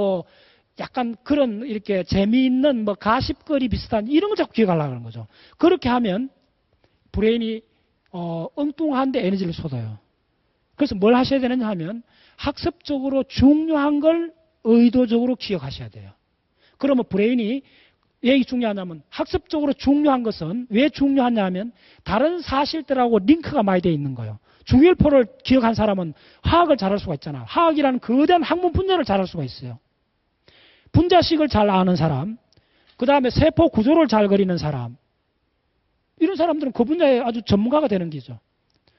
약간 그런 이렇게 재미있는 가십거리 비슷한 이런 걸 자꾸 기억하려고 하는 거죠. 그렇게 하면 브레인이 엉뚱한데 에너지를 쏟아요. 그래서 뭘 하셔야 되느냐 하면, 학습적으로 중요한 걸 의도적으로 기억하셔야 돼요. 그러면 브레인이 왜 중요하냐면, 학습적으로 중요한 것은 왜 중요하냐 하면 다른 사실들하고 링크가 많이 되어 있는 거예요. 주기율표를 기억한 사람은 화학을 잘할 수가 있잖아요. 화학이라는 거대한 학문 분야를 잘할 수가 있어요. 분자식을 잘 아는 사람, 그 다음에 세포 구조를 잘 그리는 사람, 이런 사람들은 그 분야에 아주 전문가가 되는 거죠.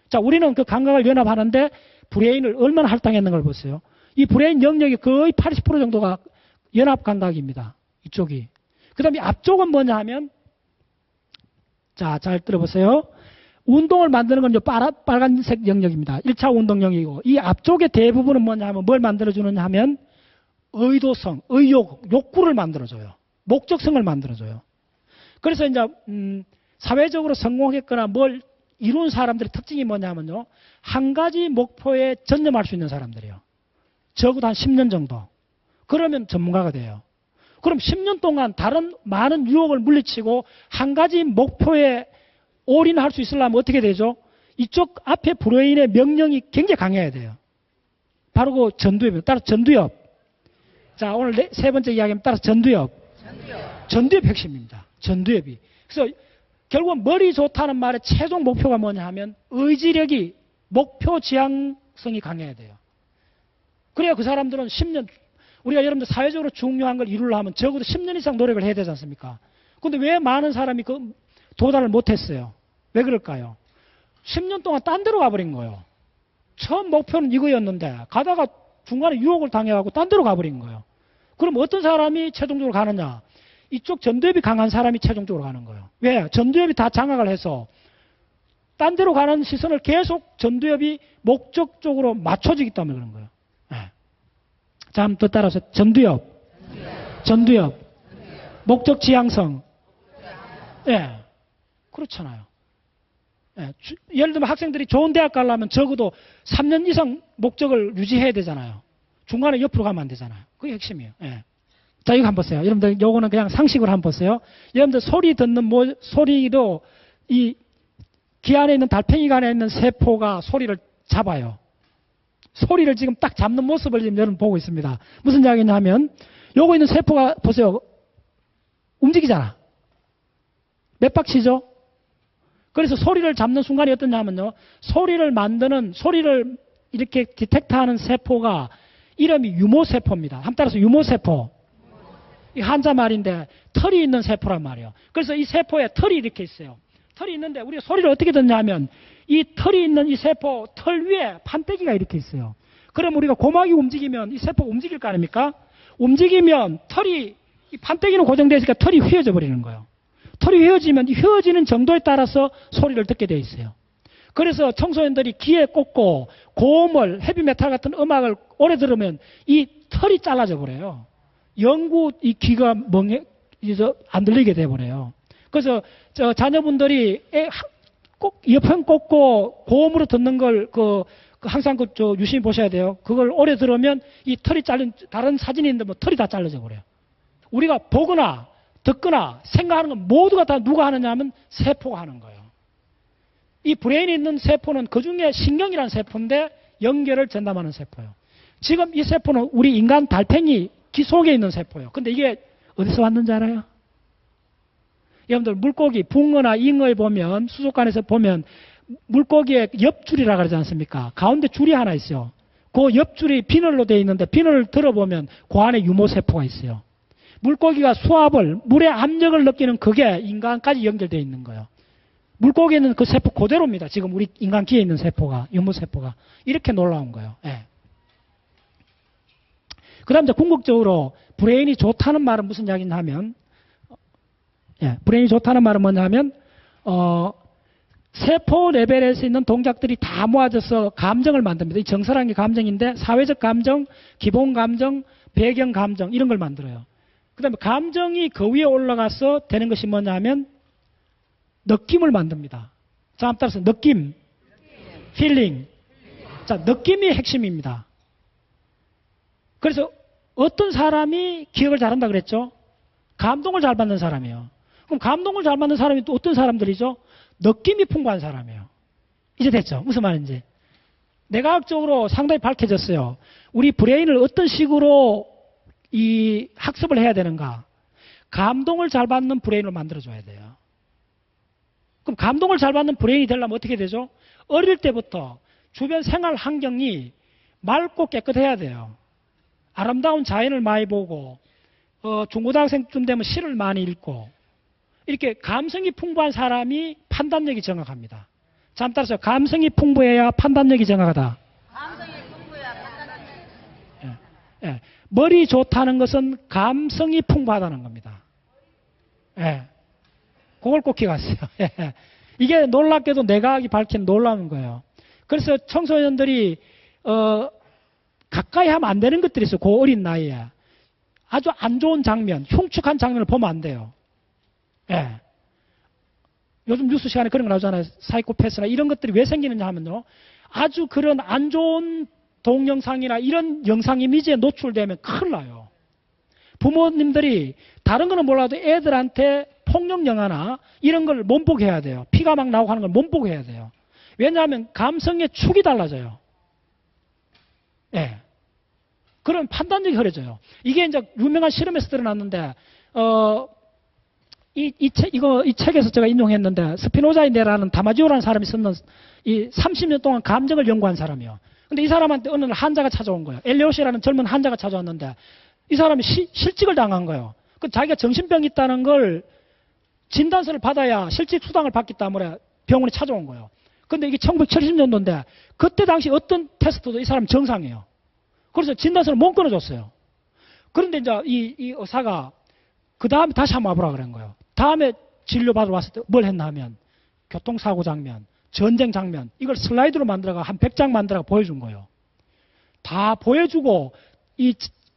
자, 우리는 그 감각을 연합하는데 브레인을 얼마나 할당했는 걸 보세요. 이 브레인 영역이 거의 80% 정도가 연합 감각입니다. 이쪽이. 그 다음에 앞쪽은 뭐냐 하면, 자, 잘 들어보세요. 운동을 만드는 건 빨간색 영역입니다. 1차 운동 영역이고, 이 앞쪽의 대부분은 뭐냐 하면 뭘 만들어주느냐 하면 의도성, 욕구를 만들어줘요. 목적성을 만들어줘요. 그래서 이제 사회적으로 성공했거나 뭘 이룬 사람들의 특징이 뭐냐면요, 한 가지 목표에 전념할 수 있는 사람들이에요. 적어도 한 10년 정도. 그러면 전문가가 돼요. 그럼 10년 동안 다른 많은 유혹을 물리치고 한 가지 목표에 올인할 수 있으려면 어떻게 되죠? 이쪽 앞에 브레인의 명령이 굉장히 강해야 돼요. 바로 그 전두엽입니다. 따라서 전두엽. 자, 오늘 세 번째 이야기는 따라서 전두엽. 전두엽 핵심입니다. 전두엽이. 그래서 결국은 머리 좋다는 말의 최종 목표가 뭐냐 하면 의지력이, 목표 지향성이 강해야 돼요. 그래야 그 사람들은 10년, 우리가 여러분들 사회적으로 중요한 걸 이루려면 적어도 10년 이상 노력을 해야 되지 않습니까? 근데 왜 많은 사람이 도달을 못했어요? 왜 그럴까요? 10년 동안 딴 데로 가버린 거예요. 처음 목표는 이거였는데 가다가 중간에 유혹을 당해가지고 딴 데로 가버린 거예요. 그럼 어떤 사람이 최종적으로 가느냐? 이쪽 전두엽이 강한 사람이 최종적으로 가는 거예요. 왜? 전두엽이 다 장악을 해서 딴 데로 가는 시선을 계속 전두엽이 목적 쪽으로 맞춰지기 때문에 그런 거예요. 네. 자, 한번 더 따라서 전두엽. 목적 지향성. 예. 네. 그렇잖아요. 네. 예를 들면 학생들이 좋은 대학 가려면 적어도 3년 이상 목적을 유지해야 되잖아요. 중간에 옆으로 가면 안 되잖아요. 그게 핵심이에요. 네. 자, 이거 한번 보세요. 여러분들, 요거는 그냥 상식으로 한번 보세요. 여러분들 소리 듣는 소리도 이 귀 안에 있는 달팽이가 안에 있는 세포가 소리를 잡아요. 소리를 지금 딱 잡는 모습을 지금 여러분 보고 있습니다. 무슨 이야기냐 하면, 요거 있는 세포가 보세요. 움직이잖아. 몇 박치죠? 그래서 소리를 잡는 순간이 어떠냐 하면요. 소리를 이렇게 디텍트하는 세포가 이름이 유모세포입니다. 한번 따라서 유모세포. 이 한자 말인데 털이 있는 세포란 말이에요. 그래서 이 세포에 털이 이렇게 있어요. 털이 있는데 우리가 소리를 어떻게 듣냐 하면 이 털이 있는 이 세포 털 위에 판때기가 이렇게 있어요. 그럼 우리가 고막이 움직이면 이 세포가 움직일 거 아닙니까? 움직이면 털이 이 판때기는 고정되어 있으니까 털이 휘어져 버리는 거예요. 털이 휘어지면 이 휘어지는 정도에 따라서 소리를 듣게 돼 있어요. 그래서 청소년들이 귀에 꽂고 고음을 헤비메탈 같은 음악을 오래 들으면 이 털이 잘라져 버려요. 영구 이 귀가 안 들리게 돼 버려요. 그래서 자녀분들이 꼭 이어폰 꽂고 고음으로 듣는 걸 항상 유심히 보셔야 돼요. 그걸 오래 들으면 이 털이 잘린 다른 사진이 있는데 뭐 털이 다 잘라져 버려요. 우리가 보거나 듣거나 생각하는 건 모두가 다 누가 하느냐 하면 세포가 하는 거예요. 이 브레인에 있는 세포는 그중에 신경이라는 세포인데 연결을 전담하는 세포예요. 지금 이 세포는 우리 인간 달팽이 귀 속에 있는 세포예요. 근데 이게 어디서 왔는지 알아요? 여러분들 물고기, 붕어나 잉어에 보면 수족관에서 보면 물고기의 옆줄이라 그러지 않습니까? 가운데 줄이 하나 있어요. 그 옆줄이 비늘로 되어 있는데 비늘을 들어보면 그 안에 유모세포가 있어요. 물고기가 수압을, 물의 압력을 느끼는 그게 인간까지 연결되어 있는 거예요. 물고기는 그 세포 그대로입니다. 지금 우리 인간 귀에 있는 세포가, 유모세포가. 이렇게 놀라운 거예요. 예. 그 다음, 궁극적으로 브레인이 좋다는 말은 무슨 이야기냐 하면, 브레인이 좋다는 말은 뭐냐 하면, 세포 레벨에서 있는 동작들이 다 모아져서 감정을 만듭니다. 이 정서라는 게 감정인데, 사회적 감정, 기본 감정, 배경 감정, 이런 걸 만들어요. 그 다음에 감정이 그 위에 올라가서 되는 것이 뭐냐 하면, 느낌을 만듭니다. 자, 한번 따라서 느낌, feeling. 자, 느낌이 핵심입니다. 그래서 어떤 사람이 기억을 잘한다 그랬죠? 감동을 잘 받는 사람이에요. 그럼 감동을 잘 받는 사람이 또 어떤 사람들이죠? 느낌이 풍부한 사람이에요. 이제 됐죠? 무슨 말인지. 내과학적으로 상당히 밝혀졌어요. 우리 브레인을 어떤 식으로 이 학습을 해야 되는가? 감동을 잘 받는 브레인을 만들어줘야 돼요. 그럼 감동을 잘 받는 브레인이 되려면 어떻게 되죠? 어릴 때부터 주변 생활 환경이 맑고 깨끗해야 돼요. 아름다운 자연을 많이 보고 중고등학생쯤 되면 시를 많이 읽고 이렇게 감성이 풍부한 사람이 판단력이 정확합니다. 자, 한번 따라서 감성이 풍부해야 판단력이 정확하다. 감성이 풍부해야 판단력이. 예. 머리 좋다는 것은 감성이 풍부하다는 겁니다. 예. 그걸 꼭 기억하세요. 이게 놀랍게도 내과학이 밝힌 놀라운 거예요. 그래서 청소년들이 가까이 하면 안 되는 것들이 있어요. 그 어린 나이에. 아주 안 좋은 장면, 흉측한 장면을 보면 안 돼요. 예. 요즘 뉴스 시간에 그런 거 나오잖아요. 사이코패스나 이런 것들이 왜 생기느냐 하면요. 아주 그런 안 좋은 동영상이나 이런 영상 이미지에 노출되면 큰일 나요. 부모님들이 다른 거는 몰라도 애들한테 폭력 영화나 이런 걸 못 보게 해야 돼요. 피가 막 나오고 하는 걸 못 보게 해야 돼요. 왜냐하면 감성의 축이 달라져요. 예. 그럼 판단력이 흐려져요. 이게 이제 유명한 실험에서 드러났는데, 이 책에서 제가 인용했는데, 스피노자인데라는 다마지오라는 사람이 썼는 이 30년 동안 감정을 연구한 사람이에요. 근데 이 사람한테 어느 날 환자가 찾아온 거예요. 엘리엇이라는 젊은 환자가 찾아왔는데, 이 사람이 실직을 당한 거예요. 그 자기가 정신병이 있다는 걸 진단서를 받아야 실직 수당을 받기 때문에 병원에 찾아온 거예요. 근데 이게 1970년도인데, 그때 당시 어떤 테스트도 이 사람 정상이에요. 그래서 진단서를 못 끊어줬어요. 그런데 이제 이 의사가 그 다음에 다시 한번 와보라 그런 거예요. 다음에 진료받으러 왔을 때 뭘 했나 하면 교통사고 장면, 전쟁 장면, 이걸 슬라이드로 만들어가 한 100장 만들어가 보여준 거예요. 다 보여주고 이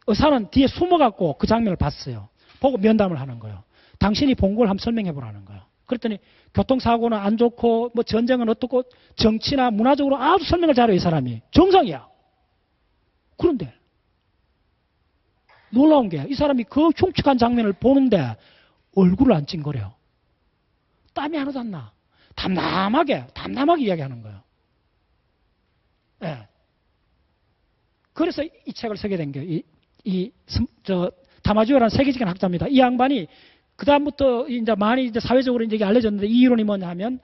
의사는 뒤에 숨어갖고 그 장면을 봤어요. 보고 면담을 하는 거예요. 당신이 본 걸 한번 설명해 보라는 거예요. 그랬더니 교통사고는 안 좋고 뭐 전쟁은 어떻고 정치나 문화적으로 아주 설명을 잘해요. 이 사람이. 정상이야. 그런데 놀라운 게 이 사람이 그 흉측한 장면을 보는데 얼굴을 안 찡그려요. 땀이 하나도 안 나. 담담하게 이야기하는 거예요. 예. 그래서 이 책을 쓰게 된 거예요. 다마지오라는 세계적인 학자입니다. 이 양반이 그다음부터 이제 많이 이제 사회적으로 이제 알려졌는데 이 이론이 뭐냐 하면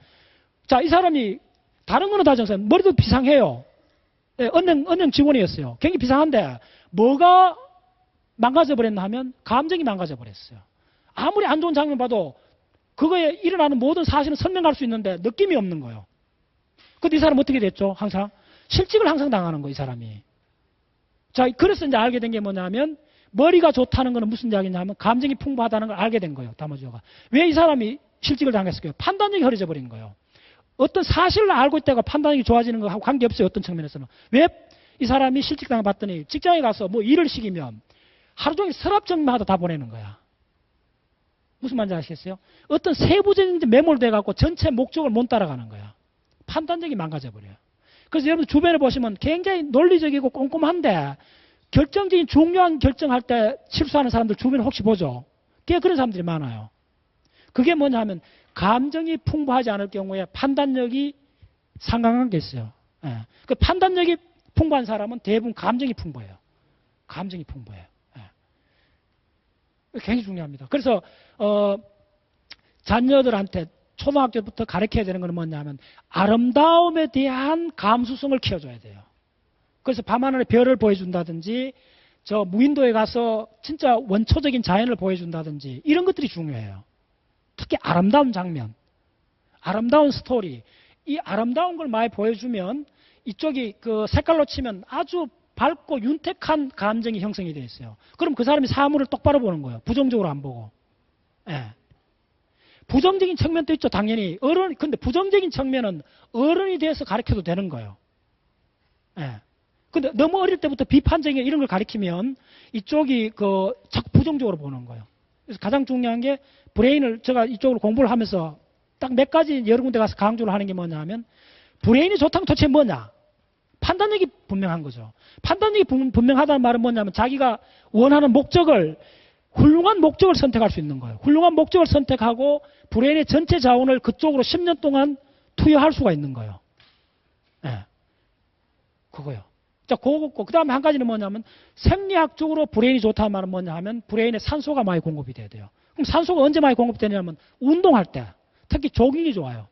자, 이 사람이 다른 거는 다 정상, 머리도 비상해요. 예, 은행 직원이었어요. 굉장히 비상한데 뭐가 망가져 버렸나 하면 감정이 망가져 버렸어요. 아무리 안 좋은 장면 봐도 그거에 일어나는 모든 사실은 설명할 수 있는데 느낌이 없는 거예요. 근데 이 사람 어떻게 됐죠? 항상 실직을 항상 당하는 거예요, 이 사람이. 자, 그래서 이제 알게 된 게 뭐냐면 머리가 좋다는 거는 무슨 이야기냐면 감정이 풍부하다는 걸 알게 된 거예요, 다마지오가. 왜 이 사람이 실직을 당했을까요? 판단력이 흐려져 버린 거예요. 어떤 사실을 알고 있다가 판단력이 좋아지는 거하고 관계없어요, 어떤 측면에서는. 왜 이 사람이 실직 당해봤더니 직장에 가서 뭐 일을 시키면 하루 종일 서랍 정리하다 다 보내는 거야. 무슨 말인지 아시겠어요? 어떤 세부적인 매몰돼 갖고 전체 목적을 못 따라가는 거야. 판단력이 망가져 버려요. 그래서 여러분 주변에 보시면 굉장히 논리적이고 꼼꼼한데 결정적인 중요한 결정할 때 실수하는 사람들 주변에 혹시 보죠? 꽤 그런 사람들이 많아요. 그게 뭐냐 하면 감정이 풍부하지 않을 경우에 판단력이 상강한 게 있어요. 예. 그 판단력이 풍부한 사람은 대부분 감정이 풍부해요. 감정이 풍부해요. 예. 굉장히 중요합니다. 그래서 자녀들한테 초등학교부터 가르쳐야 되는 건 뭐냐면 아름다움에 대한 감수성을 키워줘야 돼요. 그래서 밤하늘의 별을 보여준다든지 저 무인도에 가서 진짜 원초적인 자연을 보여준다든지 이런 것들이 중요해요. 특히 아름다운 장면, 아름다운 스토리, 이 아름다운 걸 많이 보여주면 이쪽이 그 색깔로 치면 아주 밝고 윤택한 감정이 형성이 되어 있어요. 그럼 그 사람이 사물을 똑바로 보는 거예요. 부정적으로 안 보고. 예. 부정적인 측면도 있죠, 당연히. 근데 부정적인 측면은 어른이 돼서 가르쳐도 되는 거예요. 예. 근데 너무 어릴 때부터 비판적인 이런 걸 가르치면 이쪽이 부정적으로 보는 거예요. 그래서 가장 중요한 게 브레인을 제가 이쪽으로 공부를 하면서 딱 몇 가지 여러 군데 가서 강조를 하는 게 뭐냐 하면 브레인이 좋다는 도대체 뭐냐? 판단력이 분명한 거죠. 판단력이 분명하다는 말은 뭐냐면 자기가 원하는 목적을 훌륭한 목적을 선택할 수 있는 거예요. 훌륭한 목적을 선택하고 브레인의 전체 자원을 그쪽으로 10년 동안 투여할 수가 있는 거예요. 예. 그거요. 자, 그거고, 그 다음에 한 가지는 뭐냐면 생리학적으로 브레인이 좋다는 말은 뭐냐 하면 브레인에 산소가 많이 공급이 돼야 돼요. 그럼 산소가 언제 많이 공급되냐면 운동할 때, 특히 조깅이 좋아요.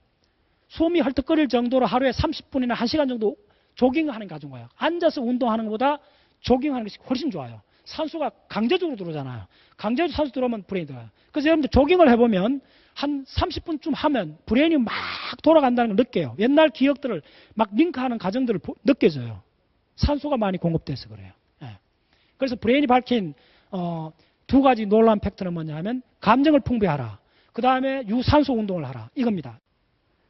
숨이 헐떡거릴 정도로 하루에 30분이나 1시간 정도 조깅하는 게 아주 좋아요. 앉아서 운동하는 것보다 조깅하는 것이 훨씬 좋아요. 산소가 강제적으로 들어오잖아요. 강제적으로 산소 들어오면 브레인이 들어가요. 그래서 여러분들 조깅을 해보면 한 30분쯤 하면 브레인이 막 돌아간다는 걸 느껴요. 옛날 기억들을 막 링크하는 과정들을 느껴져요. 산소가 많이 공급돼서 그래요. 예. 그래서 브레인이 밝힌 두 가지 놀라운 팩트는 뭐냐 하면 감정을 풍부하라. 그 다음에 유산소 운동을 하라. 이겁니다.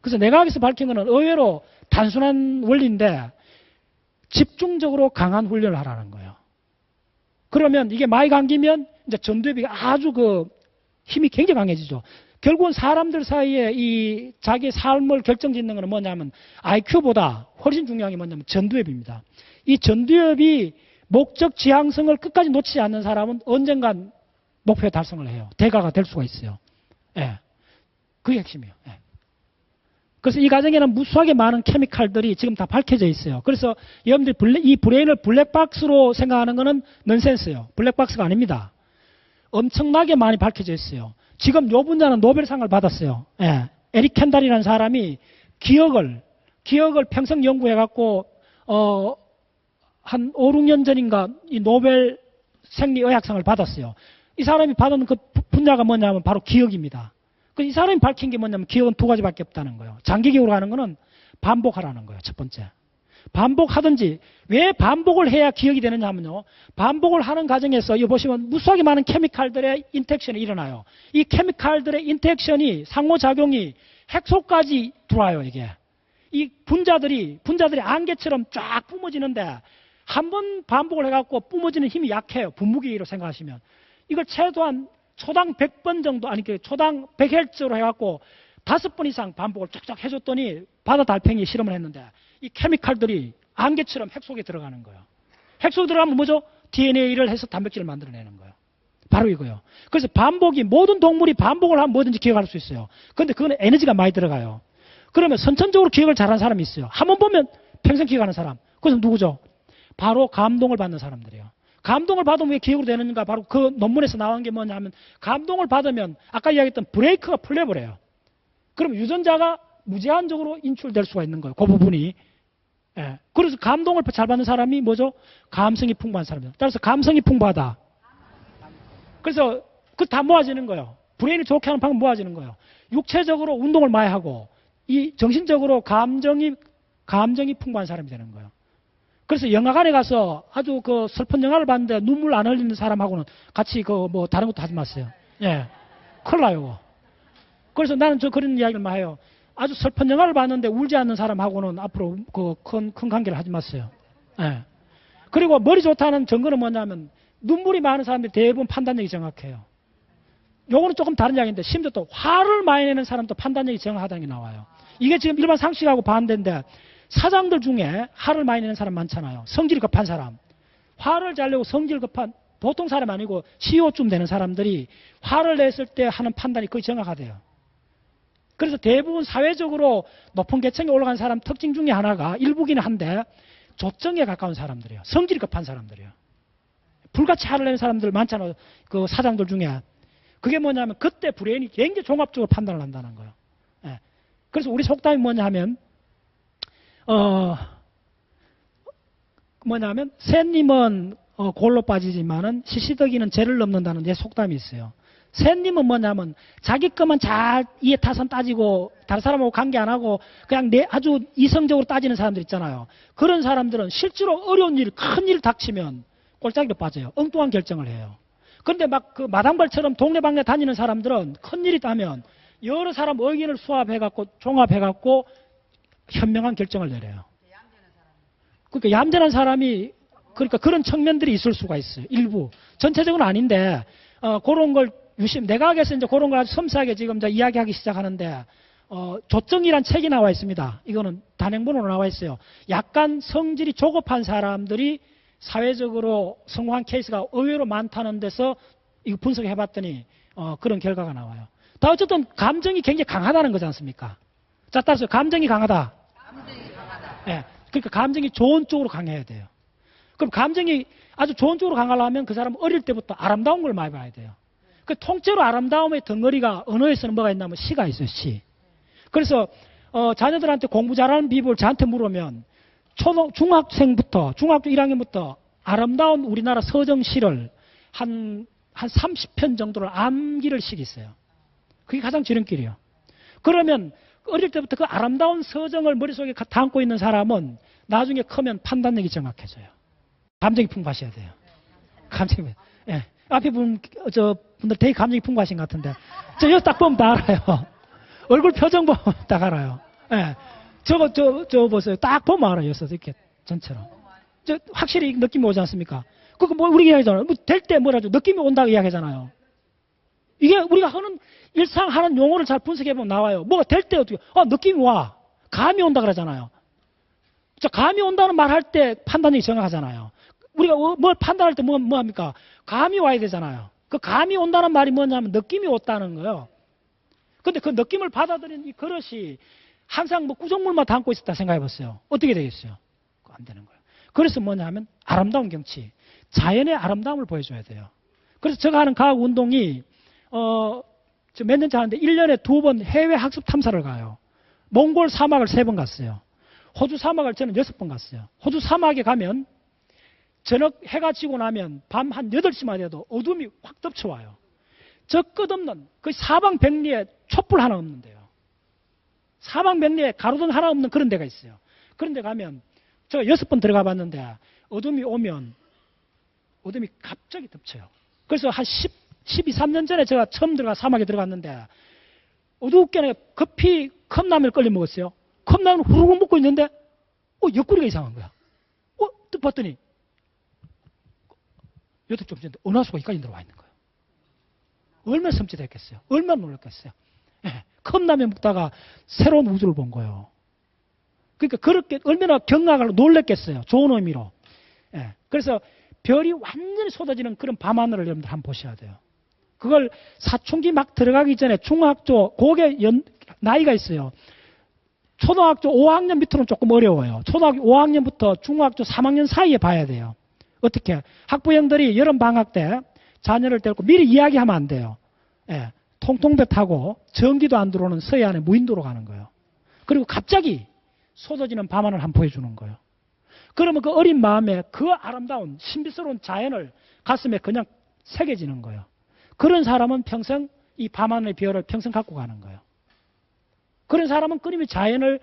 그래서 내과학에서 밝힌 거는 의외로 단순한 원리인데 집중적으로 강한 훈련을 하라는 거예요. 그러면 이게 많이 감기면 이제 전두엽이 아주 힘이 굉장히 강해지죠. 결국은 사람들 사이에 이 자기 삶을 결정짓는 거는 뭐냐면 IQ보다 훨씬 중요한 게 뭐냐면 전두엽입니다. 이 전두엽이 목적 지향성을 끝까지 놓치지 않는 사람은 언젠간 목표 달성을 해요. 대가가 될 수가 있어요. 예. 그게 핵심이에요. 예. 그래서 이 과정에는 무수하게 많은 케미칼들이 지금 다 밝혀져 있어요. 그래서 여러분들이 이 브레인을 블랙박스로 생각하는 거는 넌센스예요. 블랙박스가 아닙니다. 엄청나게 많이 밝혀져 있어요. 지금 요 분야는 노벨상을 받았어요. 예. 에릭 켄달이라는 사람이 기억을 평생 연구해갖고 한 5, 6년 전인가 이 노벨 생리의학상을 받았어요. 이 사람이 받은 그 분야가 뭐냐면 바로 기억입니다. 이 사람이 밝힌 게 뭐냐면 기억은 두 가지밖에 없다는 거예요. 장기 기억으로 하는 거는 반복하라는 거예요. 첫 번째. 반복하든지. 왜 반복을 해야 기억이 되느냐 하면요. 반복을 하는 과정에서 이거 보시면 무수하게 많은 케미칼들의 인터액션이 일어나요. 이 케미칼들의 인터액션이 상호작용이 핵소까지 들어와요. 이게. 이 분자들이 안개처럼 쫙 뿜어지는데 한 번 반복을 해갖고 뿜어지는 힘이 약해요. 분무기로 생각하시면. 이걸 최소한 초당 100번 정도, 아니, 초당 100Hz로 해갖고 5번 이상 반복을 쫙쫙 해줬더니 바다 달팽이 실험을 했는데 이 케미칼들이 안개처럼 핵 속에 들어가는 거예요. 핵 속에 들어가면 뭐죠? DNA를 해서 단백질을 만들어내는 거예요. 바로 이거예요. 그래서 반복이, 모든 동물이 반복을 하면 뭐든지 기억할 수 있어요. 그런데 그건 에너지가 많이 들어가요. 그러면 선천적으로 기억을 잘하는 사람이 있어요. 한 번 보면 평생 기억하는 사람. 그것은 누구죠? 바로 감동을 받는 사람들이에요. 감동을 받으면 왜 기억으로 되는가? 바로 그 논문에서 나온 게 뭐냐 하면 감동을 받으면 아까 이야기했던 브레이크가 풀려버려요. 그럼 유전자가 무제한적으로 인출될 수가 있는 거예요. 그 부분이. 예. 그래서 감동을 잘 받는 사람이 뭐죠? 감성이 풍부한 사람이에요. 따라서 감성이 풍부하다. 그래서 그 다 모아지는 거예요. 브레인을 좋게 하는 방법 모아지는 거예요. 육체적으로 운동을 많이 하고 이 정신적으로 감정이 풍부한 사람이 되는 거예요. 그래서 영화관에 가서 아주 그 슬픈 영화를 봤는데 눈물 안 흘리는 사람하고는 같이 그 뭐 다른 것도 하지 마세요. 예. 큰일 나요. 그래서 나는 그런 이야기를 많이 해요. 아주 슬픈 영화를 봤는데 울지 않는 사람하고는 앞으로 그 큰 관계를 하지 마세요. 예. 그리고 머리 좋다는 증거는 뭐냐면 눈물이 많은 사람들이 대부분 판단력이 정확해요. 요거는 조금 다른 이야기인데 심지어 또 화를 많이 내는 사람도 판단력이 정확하다는 게 나와요. 이게 지금 일반 상식하고 반대인데 사장들 중에 화를 많이 내는 사람 많잖아요. 성질이 급한 사람. 화를 잘 내고 성질 급한 보통 사람 아니고 CEO쯤 되는 사람들이 화를 냈을 때 하는 판단이 거의 정확하대요. 그래서 대부분 사회적으로 높은 계층에 올라간 사람 특징 중에 하나가 일부기는 한데 조정에 가까운 사람들이에요. 성질이 급한 사람들이에요. 불같이 화를 내는 사람들 많잖아요. 그 사장들 중에. 그게 뭐냐면 그때 브레인이 굉장히 종합적으로 판단을 한다는 거예요. 예. 그래서 우리 속담이 뭐냐 하면 뭐냐면 샌님은 골로 빠지지만은 시시덕이는 죄를 넘는다는 내 속담이 있어요. 샌님은 뭐냐면 자기 것만 잘 이해 타선 따지고 다른 사람하고 관계 안 하고 그냥 아주 이성적으로 따지는 사람들 있잖아요. 그런 사람들은 실제로 어려운 일, 큰 일 닥치면 꼴짝이로 빠져요. 엉뚱한 결정을 해요. 그런데 막 그 마당발처럼 동네방네 다니는 사람들은 큰 일이 있다면 여러 사람 의견을 수합해갖고 종합해갖고 현명한 결정을 내려요. 그러니까 얌전한 사람이 그러니까 그런 측면들이 있을 수가 있어요. 일부. 전체적으로는 아닌데 그런 걸 내각에서 이제 그런 걸 아주 섬세하게 지금 이제 이야기하기 시작하는데 조정이란 책이 나와 있습니다. 이거는 단행본으로 나와 있어요. 약간 성질이 조급한 사람들이 사회적으로 성공한 케이스가 의외로 많다는 데서 이거 분석해 봤더니 그런 결과가 나와요. 다 어쨌든 감정이 굉장히 강하다는 거지 않습니까? 자, 따라서 감정이 강하다. 예. 그러니까 감정이 좋은 쪽으로 강해야 돼요. 그럼 감정이 아주 좋은 쪽으로 강하려면 그 사람은 어릴 때부터 아름다운 걸 많이 봐야 돼요. 그 통째로 아름다움의 덩어리가 언어에서는 뭐가 있냐면 시가 있어요. 시. 그래서 자녀들한테 공부 잘하는 비법을 저한테 물으면 중학생부터 중학교 1학년부터 아름다운 우리나라 서정시를 한 30편 정도를 암기를 시켰어요. 그게 가장 지름길이에요. 그러면 어릴 때부터 그 아름다운 서정을 머릿속에 담고 있는 사람은 나중에 크면 판단력이 정확해져요. 감정이 풍부하셔야 돼요. 감정이. 예. 앞에 분들 되게 감정이 풍부하신 것 같은데. 저 딱 보면 다 알아요. 얼굴 표정 보면 딱 알아요. 예. 저거 보세요. 딱 보면 알아요. 이렇게 전체로. 확실히 느낌이 오지 않습니까? 그거 뭐 우리 이야기하잖아요. 뭐 될 때 뭐라죠? 느낌이 온다고 이야기하잖아요. 이게 우리가 하는 일상 하는 용어를 잘 분석해 보면 나와요. 뭐가 될 때 어떻게? 느낌이 와. 감이 온다 그러잖아요. 자, 감이 온다는 말 할 때 판단력이 정확하잖아요. 우리가 뭘 판단할 때 뭐 합니까? 감이 와야 되잖아요. 그 감이 온다는 말이 뭐냐면 느낌이 왔다는 거예요. 근데 그 느낌을 받아들이는 이 그릇이 항상 뭐 구성물만 담고 있었다 생각해 보세요. 어떻게 되겠어요? 안 되는 거예요. 그래서 뭐냐면 아름다운 경치, 자연의 아름다움을 보여줘야 돼요. 그래서 제가 하는 과학 운동이 몇 년째 하는데 1년에 2번 해외 학습 탐사를 가요. 몽골 사막을 3번 갔어요. 호주 사막을 저는 6번 갔어요. 호주 사막에 가면 저녁 해가 지고 나면 밤 한 8시만 돼도 어둠이 확 덮쳐와요. 저 끝없는 그 사방백리에 촛불 하나 없는데요. 사방백리에 가로등 하나 없는 그런 데가 있어요. 그런 데 가면 제가 6번 들어가 봤는데 어둠이 오면 어둠이 갑자기 덮쳐요. 그래서 한 12, 3년 전에 제가 처음 들어가 사막에 들어갔는데 어둡게 급히 컵라면을 끌려 먹었어요. 컵라면을 후루룩 먹고 있는데 옆구리가 이상한 거야. 딱 봤더니 여덟 좀 전에 은하수가 여기까지 들어와 있는 거예요. 얼마나 섬찟했겠어요. 얼마나 놀랐겠어요. 예, 컵라면 먹다가 새로운 우주를 본 거예요. 그러니까 그렇게 얼마나 경악하고 놀랐겠어요. 좋은 의미로. 예, 그래서 별이 완전히 쏟아지는 그런 밤하늘을 여러분들 한번 보셔야 돼요. 그걸 사춘기 막 들어가기 전에 중학교, 그게 나이가 있어요. 초등학교 5학년 밑으로는 조금 어려워요. 초등학교 5학년부터 중학교 3학년 사이에 봐야 돼요. 어떻게? 학부형들이 여름방학 때 자녀를 데리고 미리 이야기하면 안 돼요. 예, 통통배 타고 전기도 안 들어오는 서해안에 무인도로 가는 거예요. 그리고 갑자기 쏟아지는 밤하늘 한번 보여주는 거예요. 그러면 그 어린 마음에 그 아름다운 신비스러운 자연을 가슴에 그냥 새겨지는 거예요. 그런 사람은 평생 이 밤하늘의 별을 평생 갖고 가는 거예요. 그런 사람은 끊임없이 자연을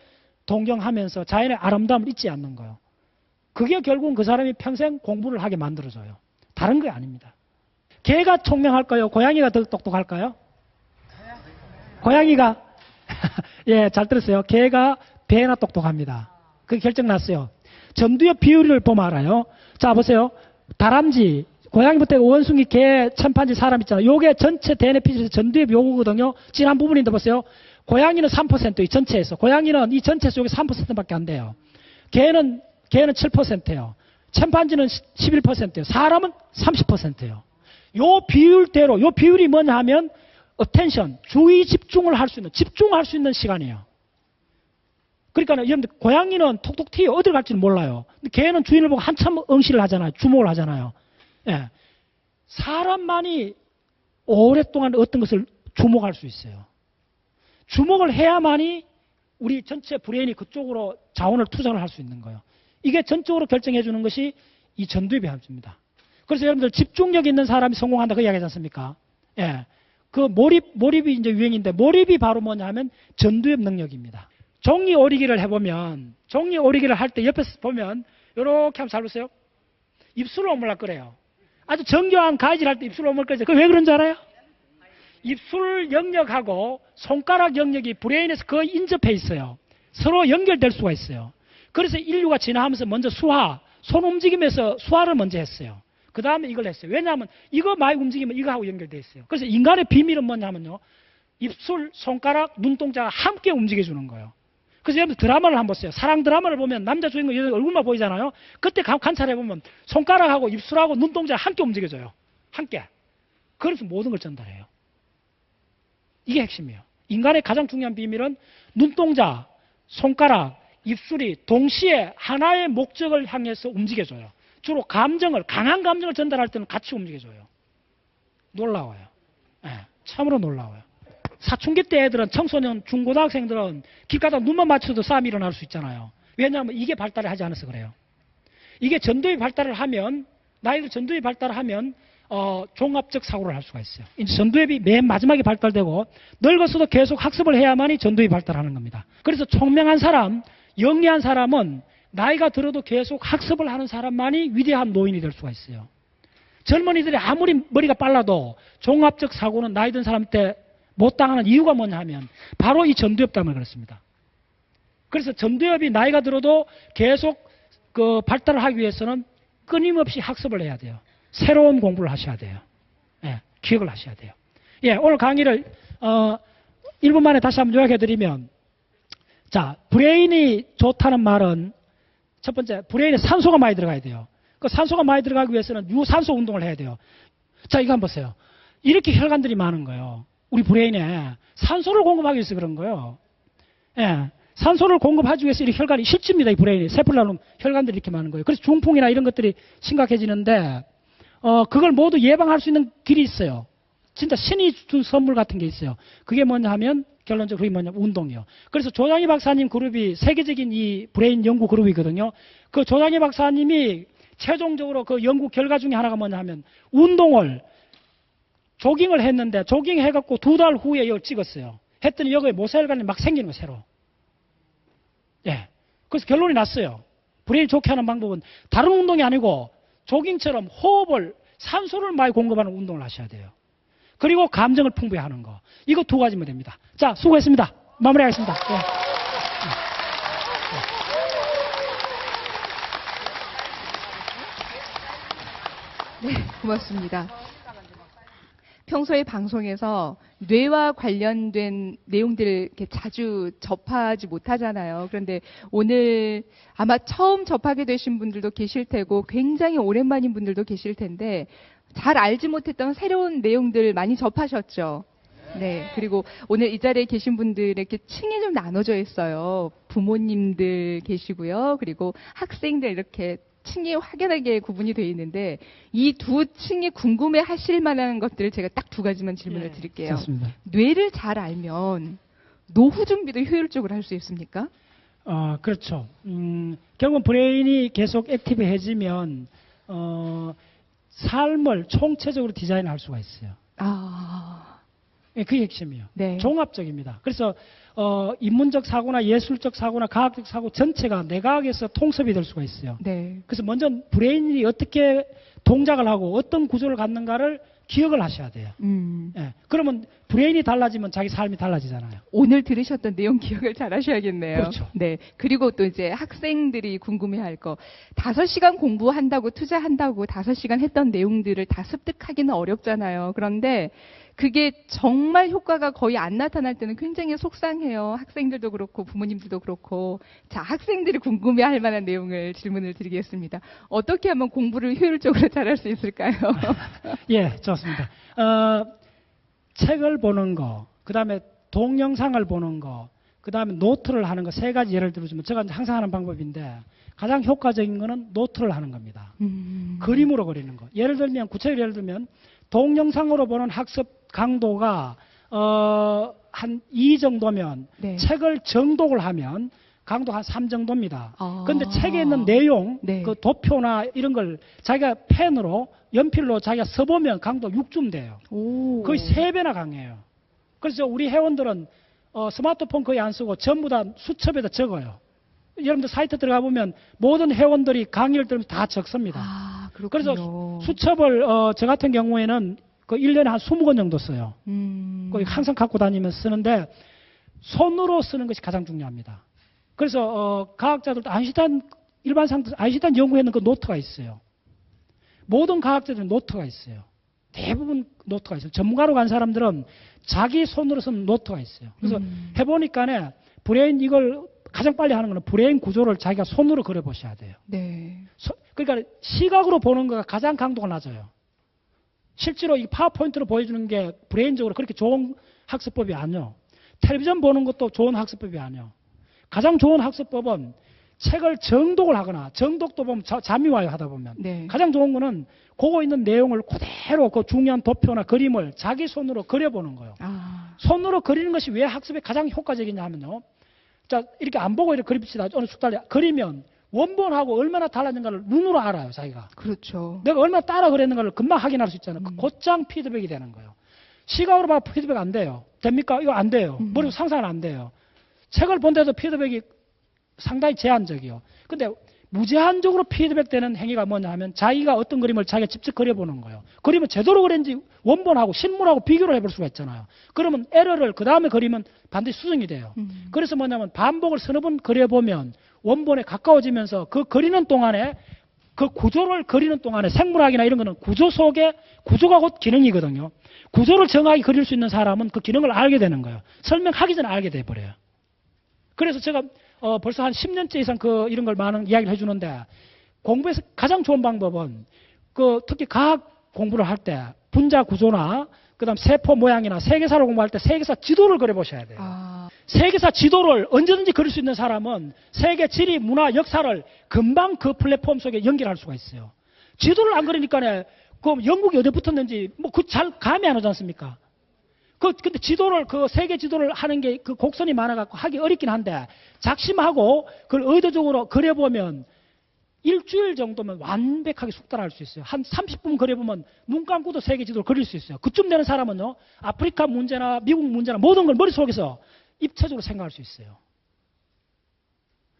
동경하면서 자연의 아름다움을 잊지 않는 거예요. 그게 결국은 그 사람이 평생 공부를 하게 만들어줘요. 다른 게 아닙니다. 개가 총명할까요? 고양이가 더 똑똑할까요? 고양이가 예, 잘 들었어요. 개가 배나 똑똑합니다. 그게 결정 났어요. 전두엽 비율을 보면 알아요. 자, 보세요. 다람쥐, 고양이부터 원숭이, 개, 침판지, 사람 있잖아요. 요게 전체 DNA에서 전두엽 요거거든요. 지난 부분인데 보세요. 고양이는 3% 이 전체에서. 고양이는 이 전체에서 여기 3%밖에 안 돼요. 개는 7%예요. 침판지는 11%예요. 사람은 30%예요. 요 비율대로, 요 비율이 뭐냐 하면 attention, 주의 집중을 할 수 있는, 집중할 수 있는 시간이에요. 그러니까 여러분들 고양이는 톡톡 튀어 어딜 갈지는 몰라요. 근데 개는 주인을 보고 한참 응시를 하잖아요. 주목을 하잖아요. 예. 사람만이 오랫동안 어떤 것을 주목할 수 있어요. 주목을 해야만이 우리 전체 브레인이 그쪽으로 자원을 투자를 할 수 있는 거예요. 이게 전적으로 결정해 주는 것이 이 전두엽의 함수입니다. 그래서 여러분들 집중력 있는 사람이 성공한다 그 이야기 하지 않습니까? 예. 그 몰입이 이제 유행인데 몰입이 바로 뭐냐 하면 전두엽 능력입니다. 종이 오리기를 해보면 종이 오리기를 할 때 옆에서 보면 이렇게 하면 잘 보세요. 입술을 오물락거려요. 아주 정교한 가위질 할 때 입술을 오물락거리죠. 그게 왜 그런 줄 알아요? 입술 영역하고 손가락 영역이 브레인에서 거의 인접해 있어요. 서로 연결될 수가 있어요. 그래서 인류가 진화하면서 먼저 손 움직임에서 수화를 먼저 했어요. 그 다음에 이걸 했어요. 왜냐하면 이거 많이 움직이면 이거하고 연결되어 있어요. 그래서 인간의 비밀은 뭐냐면요. 입술, 손가락, 눈동자가 함께 움직여주는 거예요. 그래서 여러분 드라마를 한번 보세요. 사랑 드라마를 보면 남자 주인공 여자 얼굴만 보이잖아요. 그때 관찰해보면 손가락하고 입술하고 눈동자가 함께 움직여져요. 함께. 그래서 모든 걸 전달해요. 이게 핵심이에요. 인간의 가장 중요한 비밀은 눈동자, 손가락, 입술이 동시에 하나의 목적을 향해서 움직여줘요. 주로 강한 감정을 전달할 때는 같이 움직여줘요. 놀라워요. 네, 참으로 놀라워요. 사춘기 때 애들은 청소년, 중고등학생들은 길 가다 눈만 맞춰도 싸움이 일어날 수 있잖아요. 왜냐하면 이게 발달을 하지 않아서 그래요. 이게 전두엽이 발달을 하면 나이들 전두엽이 발달을 하면 종합적 사고를 할 수가 있어요. 이제 전두엽이 맨 마지막에 발달되고 늙어서도 계속 학습을 해야만이 전두엽이 발달하는 겁니다. 그래서 총명한 사람, 영리한 사람은 나이가 들어도 계속 학습을 하는 사람만이 위대한 노인이 될 수가 있어요. 젊은이들이 아무리 머리가 빨라도 종합적 사고는 나이 든 사람 때 못 당하는 이유가 뭐냐 하면 바로 이 전두엽 때문에 그렇습니다. 그래서 전두엽이 나이가 들어도 계속 그 발달을 하기 위해서는 끊임없이 학습을 해야 돼요. 새로운 공부를 하셔야 돼요. 예, 기억을 하셔야 돼요. 예, 오늘 강의를 1분 만에 다시 한번 요약해드리면 자, 브레인이 좋다는 말은 첫 번째, 브레인에 산소가 많이 들어가야 돼요. 그 산소가 많이 들어가기 위해서는 유산소 운동을 해야 돼요. 자, 이거 한번 보세요. 이렇게 혈관들이 많은 거예요. 우리 브레인에 산소를 공급하기 위해서 그런 거예요. 예, 산소를 공급하기 위해서 이렇게 혈관이 실집니다. 이 브레인이. 세포라는 혈관들이 이렇게 많은 거예요. 그래서 중풍이나 이런 것들이 심각해지는데 그걸 모두 예방할 수 있는 길이 있어요. 진짜 신이 준 선물 같은 게 있어요. 그게 뭐냐 하면 결론적으로 그게 뭐냐 운동이요. 그래서 조장희 박사님 그룹이 세계적인 이 브레인 연구 그룹이거든요. 그 조장희 박사님이 최종적으로 그 연구 결과 중에 하나가 뭐냐 하면 운동을 조깅을 했는데 조깅해갖고 2달 후에 이걸 찍었어요. 했더니 여기에 모세혈관이 막 생기는 거예요. 새로. 예. 그래서 결론이 났어요. 브레인이 좋게 하는 방법은 다른 운동이 아니고 조깅처럼 호흡을 산소를 많이 공급하는 운동을 하셔야 돼요. 그리고 감정을 풍부히 하는 거. 이거 두 가지면 됩니다. 자, 수고했습니다. 마무리하겠습니다. 예. 네, 고맙습니다. 평소에 방송에서 뇌와 관련된 내용들을 이렇게 자주 접하지 못하잖아요. 그런데 오늘 아마 처음 접하게 되신 분들도 계실 테고 굉장히 오랜만인 분들도 계실 텐데 잘 알지 못했던 새로운 내용들 많이 접하셨죠. 네. 그리고 오늘 이 자리에 계신 분들에게 층이 좀 나눠져 있어요. 부모님들 계시고요. 그리고 학생들 이렇게 층이 확연하게 구분이 되어 있는데 이 두 층이 궁금해 하실 만한 것들을 제가 딱 두 가지만 질문을 드릴게요. 좋습니다. 뇌를 잘 알면 노후 준비도 효율적으로 할 수 있습니까? 그렇죠. 결국은 브레인이 계속 액티브해지면 삶을 총체적으로 디자인할 수가 있어요. 예, 그게 핵심이에요. 네. 종합적입니다. 그래서 인문적 사고나 예술적 사고나 과학적 사고 전체가 뇌과학에서 통섭이 될 수가 있어요. 네. 그래서 먼저 브레인이 어떻게 동작을 하고 어떤 구조를 갖는가를 기억을 하셔야 돼요. 예, 그러면 브레인이 달라지면 자기 삶이 달라지잖아요. 오늘 들으셨던 내용 기억을 잘 하셔야겠네요. 그렇죠. 네. 그리고 또 이제 학생들이 궁금해할 거. 5시간 공부한다고 투자한다고 5시간 했던 내용들을 다 습득하기는 어렵잖아요. 그런데 그게 정말 효과가 거의 안 나타날 때는 굉장히 속상해요. 학생들도 그렇고 부모님들도 그렇고. 자, 학생들이 궁금해할 만한 내용을 질문을 드리겠습니다. 어떻게 하면 공부를 효율적으로 잘할 수 있을까요? 예, 좋습니다. 책을 보는 거, 그 다음에 동영상을 보는 거, 그 다음에 노트를 하는 거 세 가지 예를 들어주면 제가 항상 하는 방법인데 가장 효과적인 거는 노트를 하는 겁니다. 그림으로 그리는 거. 예를 들면 구체적으로 예를 들면 동영상으로 보는 학습 강도가 한 2 정도면 네. 책을 정독을 하면 강도 한 3 정도입니다. 아. 그런데 책에 있는 내용, 네. 그 도표나 이런 걸 자기가 펜으로 연필로 자기가 써보면 강도 6쯤 돼요. 오. 거의 3배나 강해요. 그래서 우리 회원들은 스마트폰 거의 안 쓰고 전부 다 수첩에다 적어요. 여러분들 사이트 들어가 보면 모든 회원들이 강의를 들으면 다 적습니다. 아, 그렇군요. 그래서 수첩을 저 같은 경우에는 그 1년에 한 20권 정도 써요. 거의 항상 갖고 다니면서 쓰는데 손으로 쓰는 것이 가장 중요합니다. 그래서 과학자들도 아인슈타인 연구에는 그 노트가 있어요. 모든 과학자들은 노트가 있어요. 대부분 노트가 있어요. 전문가로 간 사람들은 자기 손으로 쓰는 노트가 있어요. 그래서 해보니까 브레인 이걸 가장 빨리 하는 거는 브레인 구조를 자기가 손으로 그려보셔야 돼요. 네. 그러니까 시각으로 보는 거가 가장 강도가 낮아요. 실제로 이 파워포인트로 보여주는 게 브레인적으로 그렇게 좋은 학습법이 아니에요. 텔레비전 보는 것도 좋은 학습법이 아니에요. 가장 좋은 학습법은 책을 정독을 하거나 정독도 보면 잠이 와요 하다 보면. 네. 가장 좋은 거는 그거 있는 내용을 그대로 그 중요한 도표나 그림을 자기 손으로 그려보는 거예요. 손으로 그리는 것이 왜 학습에 가장 효과적이냐 하면요. 자, 이렇게 안 보고 이렇게 그립시다. 어느 숙달에 그리면 원본하고 얼마나 달라진가를 눈으로 알아요, 자기가. 그렇죠. 내가 얼마나 따라 그랬는가를 금방 확인할 수 있잖아요. 그 곧장 피드백이 되는 거예요. 시각으로 봐 피드백 안 돼요. 됩니까? 이거 안 돼요. 머리로 상상은 안 돼요. 책을 본데도 피드백이 상당히 제한적이요. 근데 무제한적으로 피드백되는 행위가 뭐냐 하면 자기가 어떤 그림을 자기가 직접 그려보는 거예요. 그림을 제대로 그렸는지 원본하고 실물하고 비교를 해볼 수가 있잖아요. 그러면 에러를 그 다음에 그리면 반드시 수정이 돼요. 그래서 뭐냐면 반복을 서너 번 그려보면 원본에 가까워지면서 그 그리는 동안에 그 구조를 그리는 동안에 생물학이나 이런 거는 구조 속에 구조가 곧 기능이거든요. 구조를 정확히 그릴 수 있는 사람은 그 기능을 알게 되는 거예요. 설명하기 전에 알게 돼버려요. 그래서 제가 벌써 한 10년째 이상 이런 걸 많은 이야기를 해주는데 공부에서 가장 좋은 방법은 특히 과학 공부를 할 때 분자 구조나 그다음 세포 모양이나 세계사를 공부할 때 세계사 지도를 그려보셔야 돼요. 세계사 지도를 언제든지 그릴 수 있는 사람은 세계 지리, 문화, 역사를 금방 그 플랫폼 속에 연결할 수가 있어요. 지도를 안 그리니까 그 영국이 어디 붙었는지 잘 감이 안 오지 않습니까? 근데 세계 지도를 하는 게 그 곡선이 많아갖고 하기 어렵긴 한데 작심하고 그걸 의도적으로 그려보면 일주일 정도면 완벽하게 숙달할 수 있어요. 한 30분 그려보면 눈 감고도 세계 지도를 그릴 수 있어요. 그쯤 되는 사람은요, 아프리카 문제나 미국 문제나 모든 걸 머릿속에서 입체적으로 생각할 수 있어요.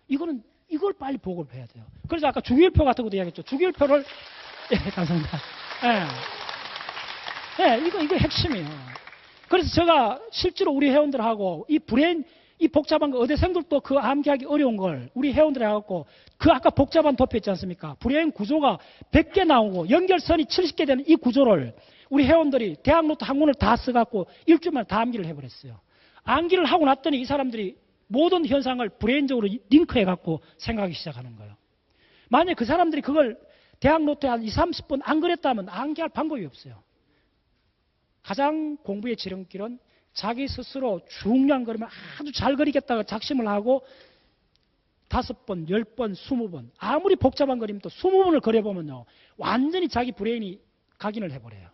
이거는 이걸 빨리 보급해야 돼요. 그래서 아까 주기율표 같은 것도 이야기했죠. 주기율표를 예, 감사합니다. 이거 핵심이에요. 그래서 제가 실제로 우리 회원들하고 이 브레인 이 복잡한 거 의대생들도 그 암기하기 어려운 걸 우리 회원들이 해갖고 그 아까 복잡한 도표 있지 않습니까? 브레인 구조가 100개 나오고 연결선이 70개 되는 이 구조를 우리 회원들이 대학노트 한권을 다 써갖고 일주일 만에 다 암기를 해버렸어요. 암기를 하고 났더니 이 사람들이 모든 현상을 브레인적으로 링크해갖고 생각하기 시작하는 거예요. 만약에 그 사람들이 그걸 대학노트에 한 20, 30분 안 그랬다면 암기할 방법이 없어요. 가장 공부의 지름길은 자기 스스로 중요한 그림을 아주 잘 그리겠다고 작심을 하고 5번, 10번, 20번 아무리 복잡한 그림도 20번을 그려보면요 완전히 자기 브레인이 각인을 해버려요.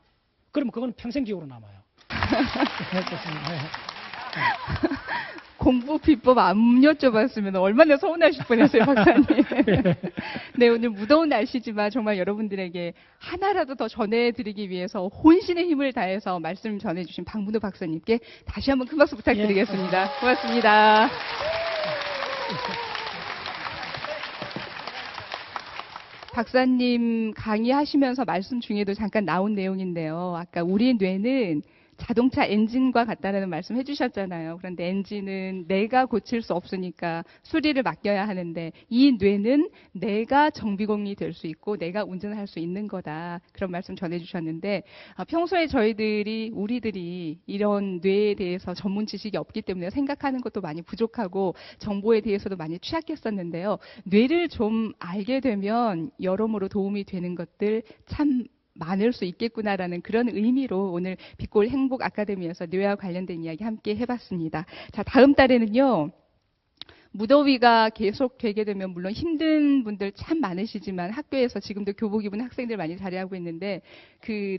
그러면 그건 평생 기억으로 남아요. 공부 비법 안 여쭤봤으면 얼마나 서운하실 뻔했어요, 박사님. 네, 오늘 무더운 날씨지만 정말 여러분들에게 하나라도 더 전해드리기 위해서 혼신의 힘을 다해서 말씀 전해주신 박문호 박사님께 다시 한번 큰 박수 부탁드리겠습니다. 고맙습니다. 박사님 강의하시면서 말씀 중에도 잠깐 나온 내용인데요. 아까 우리 뇌는 자동차 엔진과 같다라는 말씀 해주셨잖아요. 그런데 엔진은 내가 고칠 수 없으니까 수리를 맡겨야 하는데 이 뇌는 내가 정비공이 될 수 있고 내가 운전할 수 있는 거다. 그런 말씀 전해주셨는데 평소에 우리들이 이런 뇌에 대해서 전문 지식이 없기 때문에 생각하는 것도 많이 부족하고 정보에 대해서도 많이 취약했었는데요. 뇌를 좀 알게 되면 여러모로 도움이 되는 것들 참 많을 수 있겠구나라는 그런 의미로 오늘 빛골 행복 아카데미에서 뇌와 관련된 이야기 함께 해봤습니다. 자, 다음 달에는요. 무더위가 계속 되게 되면 물론 힘든 분들 참 많으시지만 학교에서 지금도 교복 입은 학생들 많이 자리하고 있는데 그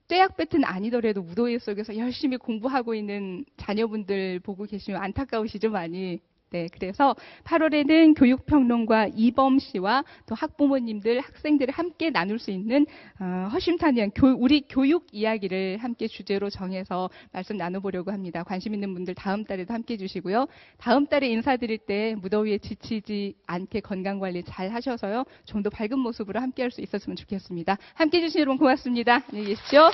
떼약 배트는 아니더라도 무더위 속에서 열심히 공부하고 있는 자녀분들 보고 계시면 안타까우시죠 많이. 네, 그래서 8월에는 교육평론가 이범 씨와 또 학부모님들, 학생들이 함께 나눌 수 있는 허심탄회한 우리 교육 이야기를 함께 주제로 정해서 말씀 나눠보려고 합니다. 관심 있는 분들 다음 달에도 함께 해주시고요. 다음 달에 인사드릴 때 무더위에 지치지 않게 건강관리 잘 하셔서요. 좀 더 밝은 모습으로 함께 할 수 있었으면 좋겠습니다. 함께 해주신 여러분 고맙습니다. 안녕히 계십시오.